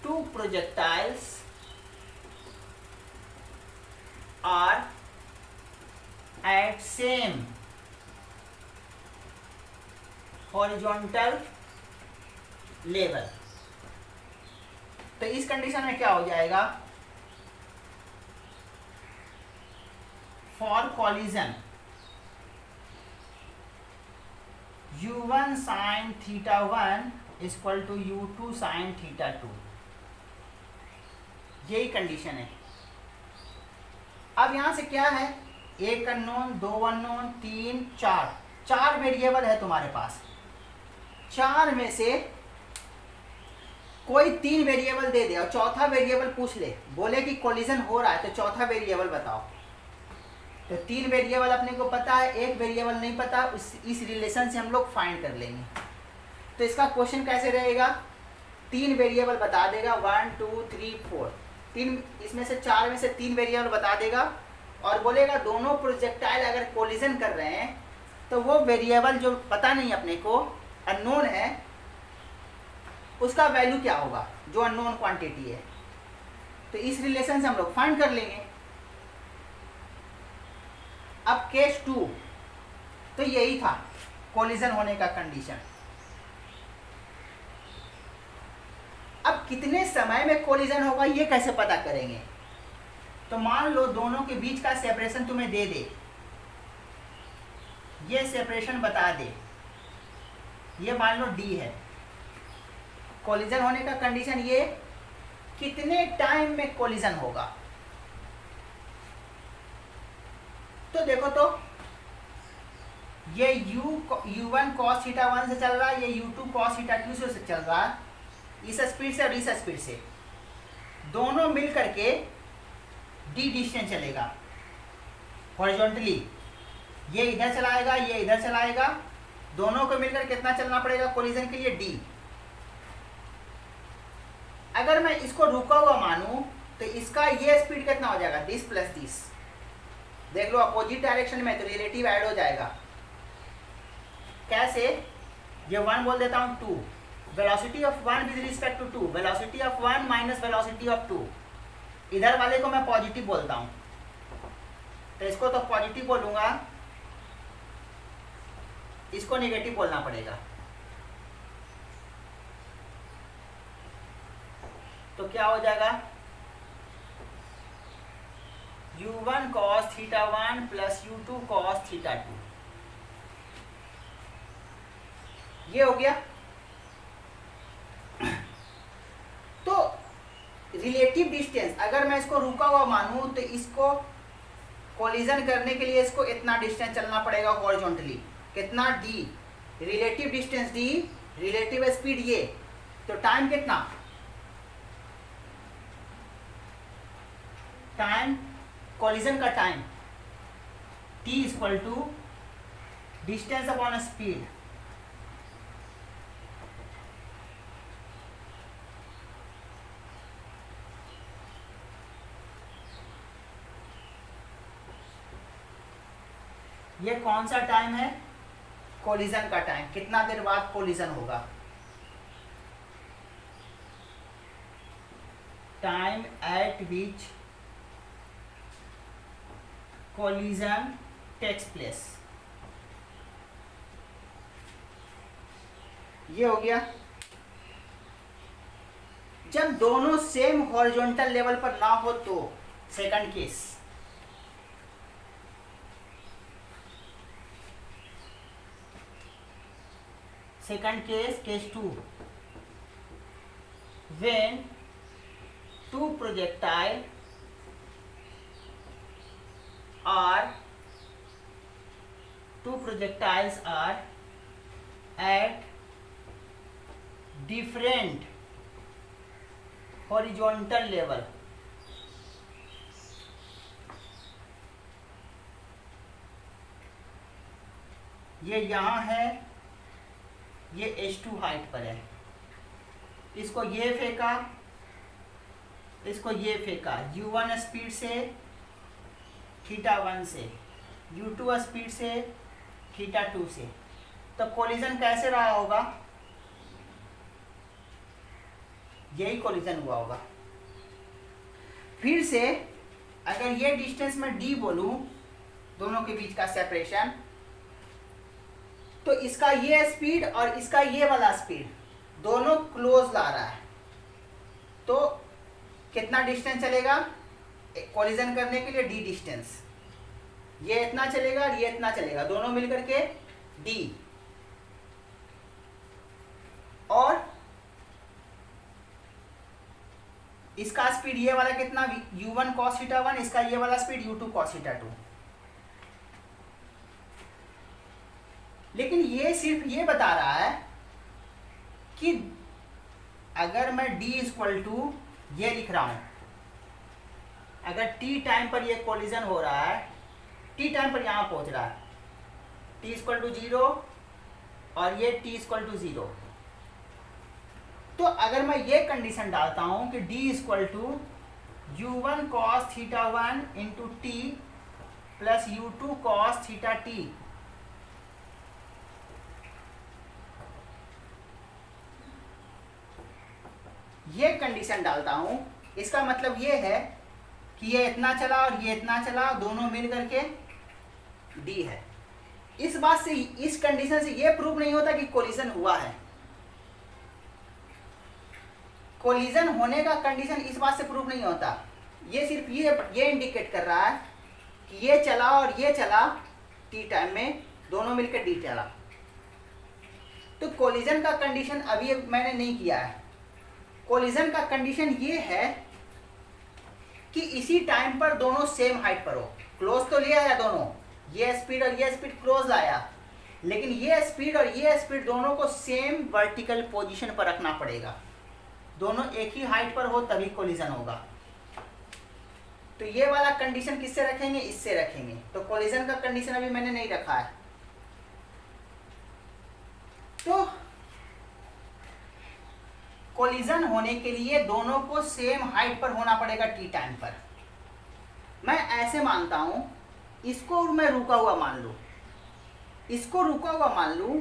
two projectiles are at same horizontal level. तो इस कंडीशन में क्या हो जाएगा, for collision u1 sin theta 1 equal to u2 sin theta 2, यही कंडीशन है। अब यहां से क्या है, एक अननोन, दो अननोन, तीन, चार वेरिएबल है तुम्हारे पास। चार में से कोई तीन वेरिएबल दे दे और चौथा वेरिएबल पूछ ले, बोले कि कोलिजन हो रहा है तो चौथा वेरिएबल बताओ। तो तीन वेरिएबल अपने को पता है, एक वेरिएबल नहीं पता, इस रिलेशन से हम लोग फाइंड कर लेंगे। तो इसका क्वेश्चन कैसे रहेगा, तीन वेरिएबल बता देगा, 1 2 3 4, तीन इसमें से चार में से तीन वेरिएबल बता देगा, और बोलेगा दोनों प्रोजेक्टाइल अगर कोलिजन कर रहे हैं तो वो वेरिएबल जो पता नहीं अपने को, अननोन है, उसका वैल्यू क्या होगा, जो अननोन क्वांटिटी है। तो इस रिलेशन से हम लोग फाइंड कर लेंगे। अब केस 2, तो यही था कोलिजन होने का कंडीशन। अब कितने समय में कोलिजन होगा ये कैसे पता करेंगे, तो मान लो दोनों के बीच का सेपरेशन तुम्हें दे दे, ये सेपरेशन बता दे, ये मान लो d है। कोलिजन होने का कंडीशन ये, कितने टाइम में कोलिजन होगा। तो देखो तो ये u1 cos थीटा 1 से चल रहा है, ये u2 cos थीटा 2 से चल रहा है, इस स्पीड से और इस स्पीड से, दोनों मिल करके d डिस्टेंस चलेगा हॉरिजॉन्टली। ये इधर चलाएगा, ये इधर चलाएगा, दोनों को मिलकर कितना चलना पड़ेगा कोलिजन के लिए, d। अगर मैं इसको रुका हुआ मानूं तो इसका ये स्पीड कितना हो जाएगा, 10 + 10। देख लो अपोजिट डायरेक्शन में तो रिलेटिव ऐड हो जाएगा। कैसे, ये 1 बोल देता हूँ 2, velocity of 1 with respect to 2, velocity of 1 minus velocity of 2। इधर वाले को मैं पॉजिटिव बोलता हूँ, तो इसको तो पॉजिटिव बोलूँगा, इसको नेगेटिव बोलना पड़ेगा। तो क्या हो जाएगा, u1 cos θ1 plus u2 cos θ2, ये हो गया। तो रिलेटिव डिस्टेंस अगर मैं इसको रुका हुआ मानूं तो इसको कोलिजन करने के लिए इसको इतना डिस्टेंस चलना पड़ेगा हॉरिजॉन्टली, कितना d, relative distance d, relative speed ये, तो टाइम कितना, टाइम कोलिजन का time t equal to distance upon speed, ये कौन सा टाइम है, कोलिजन का टाइम, कितना देर बाद कोलिजन होगा, time at which collision takes place, ये हो गया। जब दोनों सेम हॉरिजॉन्टल लेवल पर ना हो तो second case, second case, case 2, when two projectiles are at different horizontal level, ये यहाँ है, ये h2 हाइट पर है, इसको ये फेंका, इसको ये फेंका, u1 स्पीड से θ1 से, u2 स्पीड से θ2 से, तो कोलिजन कैसे रहा होगा, यही कोलिजन हुआ होगा। फिर से अगर ये डिस्टेंस में d बोलूं, दोनों के बीच का सेपरेशन, तो इसका ये स्पीड और इसका ये वाला स्पीड दोनों क्लोज ला रहा है, तो कितना डिस्टेंस चलेगा कोलिजन करने के लिए, d डिस्टेंस, ये इतना चलेगा और ये इतना चलेगा, दोनों मिलकर के d, और इसका स्पीड ये वाला कितना u1 cos θ1, इसका ये वाला स्पीड u2 cos θ2। लेकिन ये सिर्फ ये बता रहा है कि अगर मैं d इक्वल टू ये लिख रहा हूं, अगर t टाइम पर ये कोलिजन हो रहा है, t टाइम पर यहां पहुंच रहा है, t इक्वल टू 0 और ये t इक्वल टू 0, तो अगर मैं ये कंडीशन डालता हूं कि d equal to u1 cos θ1 into t plus u2 cos θt, ये कंडीशन डालता हूं, इसका मतलब ये है कि ये इतना चला और ये इतना चला, दोनों मिल करके d है। इस बात से, इस कंडीशन से ये प्रूव नहीं होता कि कोलिजन हुआ है। कोलिजन होने का कंडीशन इस बात से प्रूव नहीं होता, ये सिर्फ ये इंडिकेट कर रहा है कि ये चला और ये चला, t टाइम में दोनों मिलकर d चला। तो कोलिजन का कंडीशन अभी मैंने नहीं किया है। कोलिजन का कंडीशन ये है कि इसी टाइम पर दोनों सेम हाइट पर हो, क्लोज तो लिया है दोनों, ये स्पीड और ये स्पीड क्लोज लाया, लेकिन ये स्पीड और ये स्पीड दोनों को सेम वर्टिकल पोजीशन पर रखना पड़ेगा, दोनों एक ही हाइट पर हो तभी कोलिजन होगा। तो ये वाला कंडीशन किससे रखेंगे, इससे रखेंगे। तो कोलिजन का कंडीशन अभी मैंने नहीं रखा है। तो कोलिजन होने के लिए दोनों को सेम हाइट पर होना पड़ेगा t टाइम पर। मैं ऐसे मानता हूं, इसको मैं रुका हुआ मान लूं, इसको रुका हुआ मान लूं,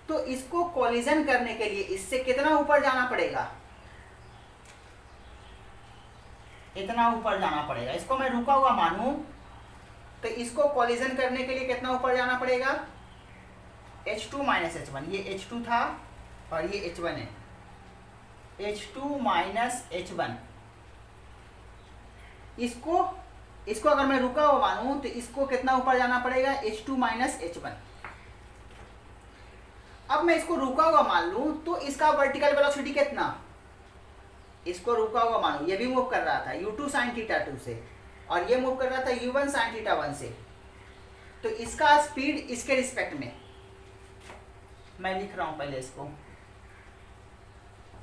तो इसको कोलिजन करने के लिए इससे कितना ऊपर जाना पड़ेगा, इतना ऊपर जाना पड़ेगा। इसको मैं रुका हुआ मानूं तो इसको कोलिजन करने के लिए कितना ऊपर जाना पड़ेगा, h2 - h1, ये h2 था और ये h1 है, H2 माइनस H1। इसको अगर मैं रुका हुआ मानूं तो इसको कितना ऊपर जाना पड़ेगा, H2 माइनस H1। अब मैं इसको रुका हुआ मान लूं तो इसका वर्टिकल वेलोसिटी कितना, इसको रुका हुआ मानूं, ये भी मूव कर रहा था u2 sin थीटा 2 से और ये मूव कर रहा था u1 sin थीटा 1 से, तो इसका स्पीड इसके रिस्पेक्ट में मैं लिख रहा हूं पहले इसको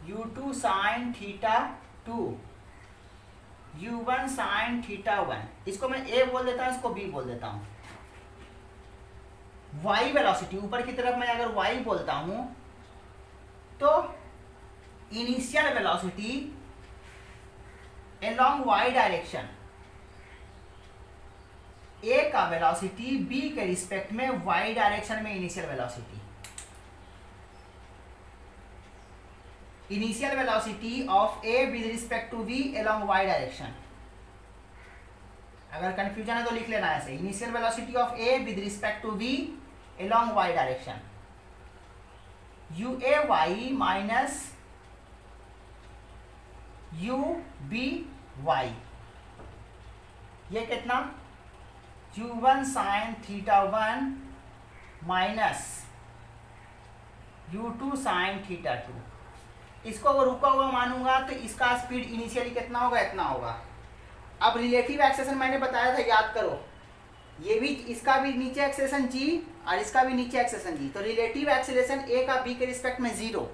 u2 sin theta 2 u1 sin theta 1, इसको मैं a बोल देता हूं, इसको b बोल देता हूं। y वेलोसिटी ऊपर की तरफ मैं अगर y बोलता हूं तो initial velocity along y direction, a का वेलोसिटी b के रिस्पेक्ट में y डायरेक्शन में initial velocity, initial velocity of a with respect to v along y direction. अगर कंफ्यूजन है तो लिख लेना ऐसे, initial velocity of a with respect to v along y direction, uay minus uby, ये कितना u1 sin theta 1 minus u2 sin theta 2। इसको अगर रुका हुआ मानूंगा तो इसका स्पीड इनिशियली कितना होगा, इतना होगा। अब रिलेटिव एक्सेलेरेशन मैंने बताया था, याद करो, ये भी, इसका भी नीचे एक्सेलेरेशन g और इसका भी नीचे एक्सेलेरेशन g, तो रिलेटिव एक्सेलेरेशन a का b के रिस्पेक्ट में 0,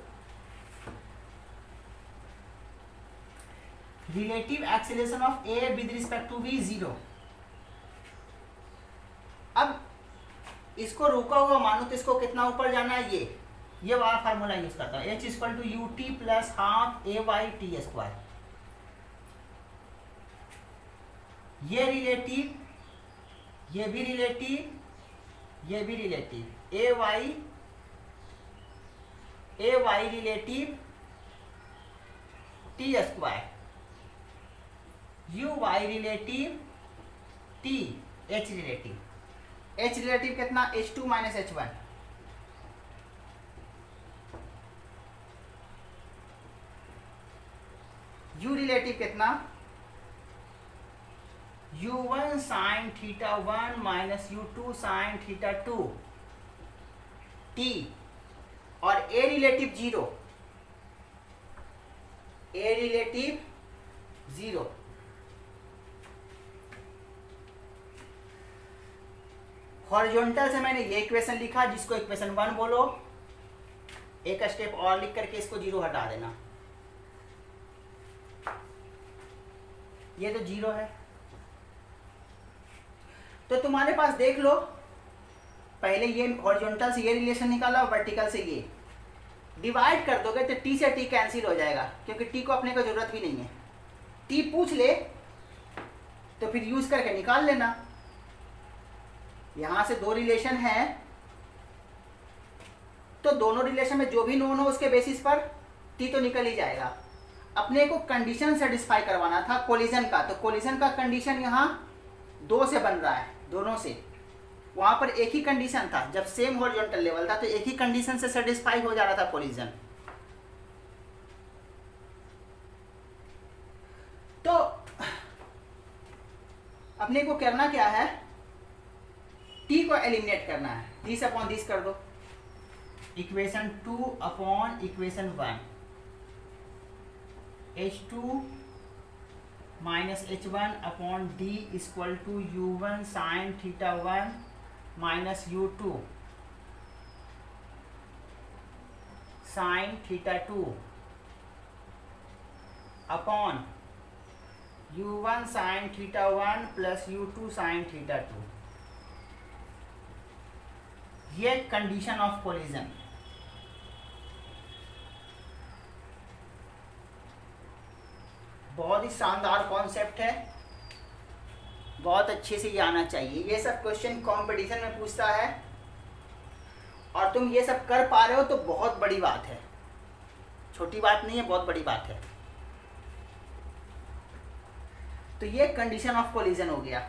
relative acceleration of a with respect to v 0। अब इसको रुका हुआ मानो तो इसको कितना ऊपर जाना है, ये वाला फार्मूला यूज करता हूं, h equal to u t plus half a y t square. ये रिलेटिव, ये भी रिलेटिव, ये भी relative, a y relative t square, u y relative t, h relative, h relative कितना H2 minus H1, u relative कितना u1 sin theta 1 minus u2 sin theta 2 t, और a relative 0, a relative 0। Horizontal से मैंने ये equation लिखा जिसको equation 1 बोलो, एक स्टेप और लिख करके इसको 0 हटा देना, ये तो 0 है। तो तुम्हारे पास देख लो, पहले ये हॉरिजॉन्टल से ये रिलेशन निकाला, वर्टिकल से ये डिवाइड कर दोगे तो t से t कैंसिल हो जाएगा, क्योंकि t को अपने को जरूरत भी नहीं है। t पूछ ले तो फिर यूज करके निकाल लेना। यहां से दो रिलेशन है तो दोनों रिलेशन में जो भी नोन हो उसके बेसिस पर t तो निकल ही जाएगा। अपने को कंडीशन सेटिस्फाई करवाना था कोलिजन का, तो कोलिजन का कंडीशन यहाँ 2 से बन रहा है, दोनों से। वहां पर एक ही कंडीशन था, जब सेम हॉरिजॉन्टल लेवल था तो एक ही कंडीशन से सेटिस्फाई हो जा रहा था कोलिजन। तो अपने को करना क्या है, t को एलिमिनेट करना है, दिस अपॉन दिस कर दो, equation 2 upon equation 1, H2 minus H1 upon d equal to u1 sine theta 1 minus u2 sine theta 2 upon u1 sine theta 1 plus u2 sine theta 2। ये कंडीशन ऑफ कोलिजन। बहुत ही शानदार concept है, बहुत अच्छे से ये आना चाहिए। ये सब क्वेश्चन कंपटीशन में पूछता है और तुम ये सब कर पा रहे हो तो बहुत बड़ी बात है, छोटी बात नहीं है, बहुत बड़ी बात है। तो ये कंडीशन ऑफ कोलिजन हो गया।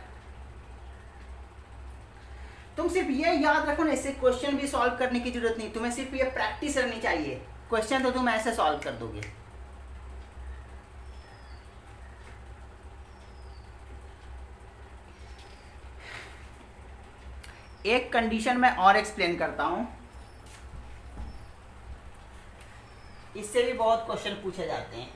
तुम सिर्फ ये याद रखो ना, इससे क्वेश्चन भी सॉल्व करने की जरूरत नहीं, तुम्हें सिर्फ ये प्रैक्टिस करनी चाहिए। क्वेश्चन तो तुम ऐसे सॉल्व कर दोगे। एक कंडीशन मैं और एक्सप्लेन करता हूं, इससे भी बहुत क्वेश्चन पूछे जाते हैं।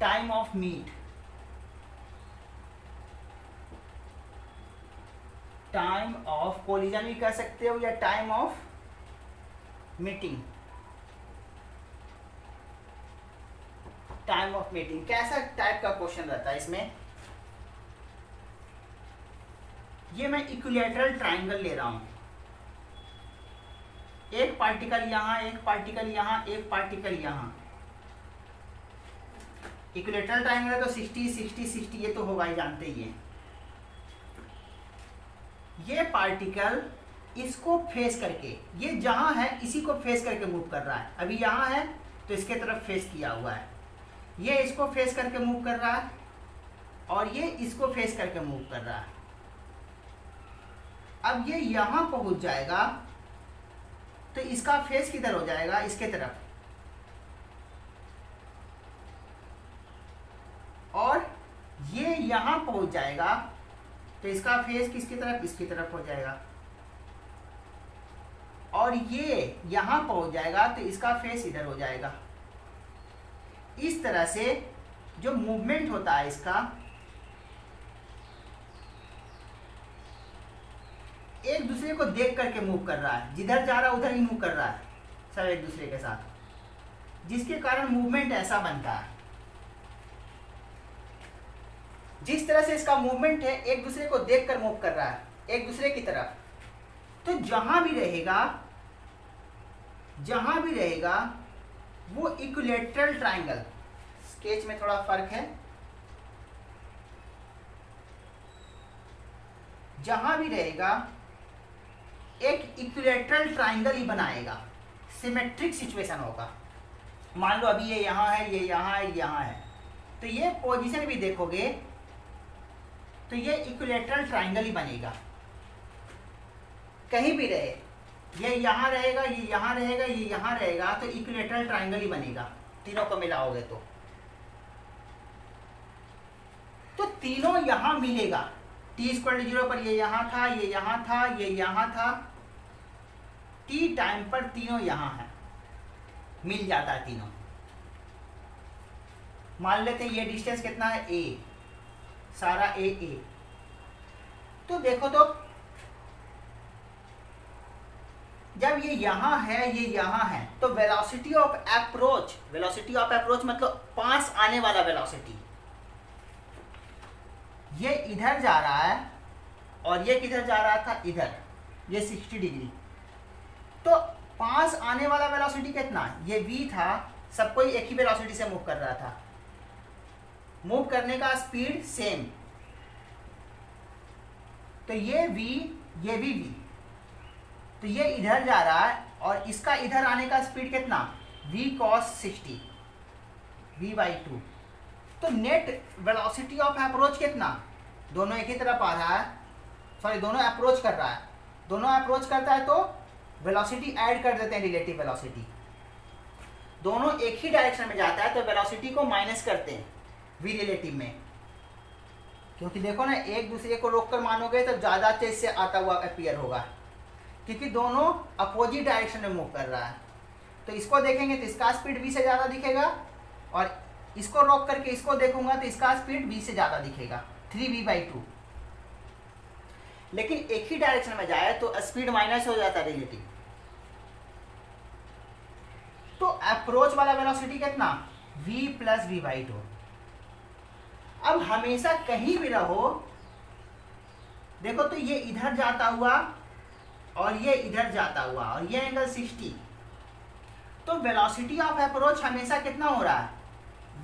Time of meat, time of collision भी कह सकते हो या time of meeting. Time of meeting कैसा टाइप का क्वेश्चन रहता है इसमें? ये मैं इक्विलैटरल ट्राइंगल ले रहा हूं, एक पार्टिकल यहां, एक पार्टिकल यहां, एक पार्टिकल यहां। इक्विलैटरल ट्राइंगल है तो 60 60 60 ये तो होगा ही, जानते ही है। ये पार्टिकल इसको फेस करके, ये जहां है इसी को फेस करके मूव कर रहा है। अभी यहां है तो इसके तरफ फेस किया हुआ है, ये इसको फेस करके मूव कर रहा है और ये इसको फेस करके मूव कर रहा है। अब ये यहां पहुंच जाएगा तो इसका फेस किधर हो जाएगा? इसके तरफ। और ये यहां पहुंच जाएगा तो इसका फेस किसकी तरफ? इसकी तरफ हो जाएगा। और ये यहां पहुंच जाएगा तो इसका फेस इधर हो जाएगा। इस तरह से जो मूवमेंट होता है इसका, एक दूसरे को देख करके मूव कर रहा है, जिधर जा रहा है उधर ही मूव कर रहा है सब एक दूसरे के साथ, जिसके कारण मूवमेंट ऐसा बनता है। जिस तरह से इसका मूवमेंट है, एक दूसरे को देखकर मूव कर रहा है एक दूसरे की तरफ, तो जहां भी रहेगा वो इक्विलैटरल ट्राइंगल, स्केच में थोड़ा फर्क है, जहां भी रहेगा एक इक्विलैटरल ट्राइंगल ही बनाएगा, सिमेट्रिक सिचुएशन होगा। मान लो अभी ये यहां है, ये यहां है, यहां है, तो ये पोजीशन भी देखोगे तो ये इक्विलैटरल ट्राइंगल ही बनेगा। कहीं भी रहे, ये यहां रहेगा, ये यहां रहेगा, ये यहां रहेगा, तो इक्विलैटरल ट्राइंगल ही बनेगा तीनों को मिलाओगे तो तीनों यहां मिलेगा। t=0 पर ये यहां था, ये यहां था, ये यहां था, t टाइम पर तीनों यहां है, मिल जाता है तीनों। मान लेते हैं ये डिस्टेंस कितना है? a, सारा a। तो देखो तो जब ये यहां है, ये यहां है, तो वेलोसिटी ऑफ अप्रोच मतलब पास आने वाला वेलोसिटी, ये इधर जा रहा है और ये किधर जा रहा था? इधर, ये 60 डिग्री। तो पास आने वाला वेलोसिटी कितना? ये v था, सब कोई एक ही वेलोसिटी से मूव कर रहा था, मूव करने का स्पीड सेम, तो ये v, ये भी v, तो ये इधर जा रहा है और इसका इधर आने का स्पीड कितना? v cos 60, v/2। तो नेट वेलोसिटी ऑफ अप्रोच कितना? दोनों एक ही तरफ आ रहा है, सॉरी दोनों अप्रोच कर रहा है, दोनों अप्रोच करता है तो वेलोसिटी ऐड कर देते हैं, रिलेटिव वेलोसिटी। दोनों एक ही डायरेक्शन में जाता है तो वेलोसिटी को माइनस करते हैं v रिलेटिव में, क्योंकि देखो ना एक दूसरे को रोक कर मानोगे तो ज़्यादा तेज से आता हुआ अपीयर होगा, क्योंकि दोनों अपोजिट डायरेक्शन में मूव कर रहा है। तो इसको देखेंगे तो इसका स्पीड v से ज़्यादा दिखेगा, और इसको रोक करके इसको देखूंगा तो इसका स्पीड v से ज़्यादा दिखेगा, 3v/2। लेकिन एक ही डायरेक्शन में जाए तो स्पीड माइनस हो जाता है रिलेटिव। तो अप्रोच वाला वेलोसिटी कितना? v + v/2। अब हमेशा कहीं भी रहो, देखो तो ये इधर जाता हुआ और ये इधर जाता हुआ और ये एंगल 60, तो वेलोसिटी ऑफ अप्रोच हमेशा कितना हो रहा है?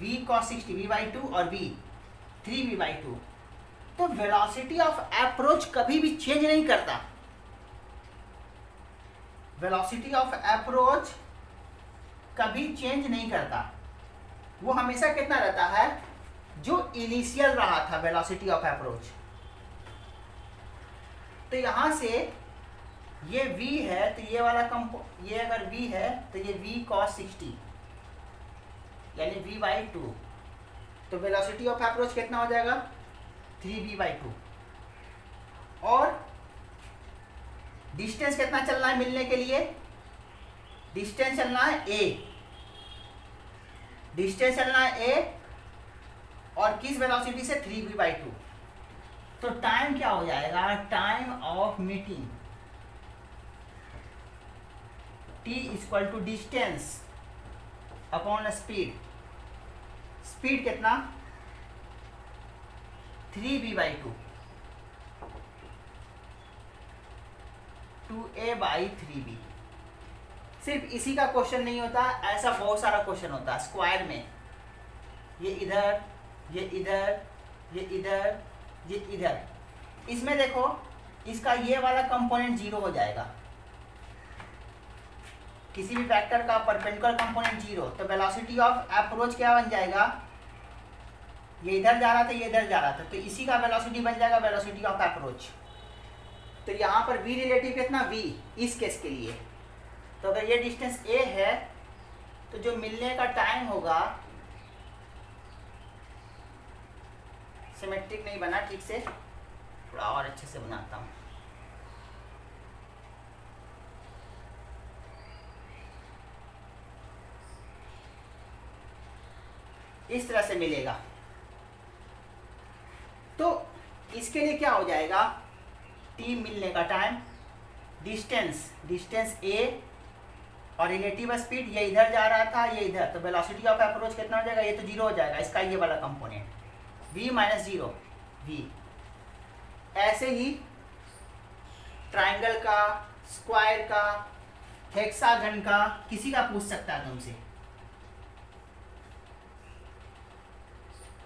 v cos 60, v/2 और v 3v/2। तो वेलोसिटी ऑफ अप्रोच कभी भी चेंज नहीं करता। वेलोसिटी ऑफ अप्रोच कभी चेंज नहीं करता, वो हमेशा कितना रहता है? जो इनिशियल रहा था वेलोसिटी ऑफ अप्रोच। तो यहां से ये v है तो ये वाला ये अगर v है तो ये v cos 60 यानी v/2, तो वेलोसिटी ऑफ अप्रोच कितना हो जाएगा 3v/2। और डिस्टेंस कितना चलना है मिलने के लिए, डिस्टेंस चलना है a, डिस्टेंस चलना है a और किस वेलोसिटी से 3v/2। तो टाइम क्या हो जाएगा, time of meeting t equal to distance upon speed, speed कितना 3v/2 2a/3b। सिर्फ इसी का क्वेश्चन नहीं होता, ऐसा बहुत सारा क्वेश्चन होता है स्क्वायर में, ये इधर, ये इधर, ये इधर, ये इधर। इसमें देखो इसका ये वाला कंपोनेंट जीरो हो जाएगा, किसी भी वेक्टर का परपेंडिकुलर कंपोनेंट जीरो, तो वेलोसिटी ऑफ अप्रोच क्या बन जाएगा, ये इधर जा रहा था, ये इधर जा रहा था, तो इसी का वेलोसिटी बन जाएगा वेलोसिटी ऑफ अप्रोच। तो यहाँ पर v रिलेटिव कितना v इस केस के लिए, तो अगर ये डिस्टेंस a है तो जो मिलने का टाइम होगा, सिमेट्रिक नहीं बना ठीक से, थोड़ा और अच्छे से बनाता हूँ। इस तरह से मिलेगा। तो इसके लिए क्या हो जाएगा, t मिलने का टाइम, डिस्टेंस a और रिलेटिव स्पीड, ये इधर जा रहा था, ये इधर, तो वेलोसिटी ऑफ अप्रोच कितना हो जाएगा, ये तो जीरो हो जाएगा, इसका ये वाला component v minus zero v। ऐसे ही ट्राइंगल का, स्क्वायर का, हेक्सागन का, किसी का पूछ सकता है तुमसे।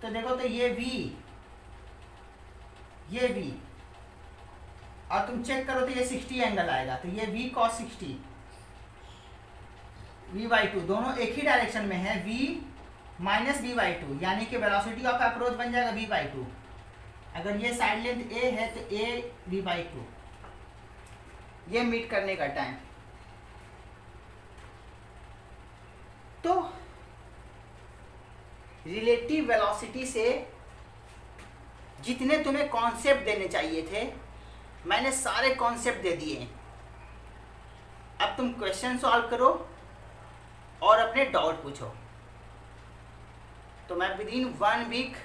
तो देखो तो ये v और तुम चेक करो तो ये 60 एंगल आएगा, तो ये v cos 60 v/2, दोनों एक ही डायरेक्शन में है, v माइनस v/2, यानी कि वेलोसिटी ऑफ अप्रोच बन जाएगा v/2। अगर ये साइड लेंथ a है तो a v/2, ये मीट करने का टाइम। तो रिलेटिव वेलोसिटी से जितने तुम्हें कॉन्सेप्ट देने चाहिए थे, मैंने सारे कॉन्सेप्ट दे दिए। अब तुम क्वेश्चन सॉल्व करो और अपने डाउट पूछो। तो मैं विदिन 1 वीक,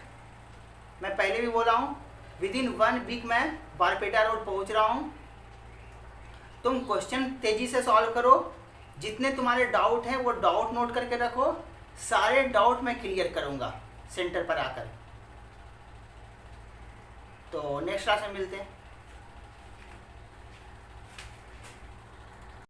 मैं पहले भी बोला हूँ, विदिन 1 वीक मैं बारपेटा रोड पहुँच रहा हूँ। तुम क्वेश्चन तेजी से सॉल्व करो, जितने तुम्हारे डाउट हैं वो डाउट नोट करके रखो, सारे डाउट मैं क्लियर करूँगा सेंटर पर आकर। तो नेक्स्ट क्लास में मिलते हैं।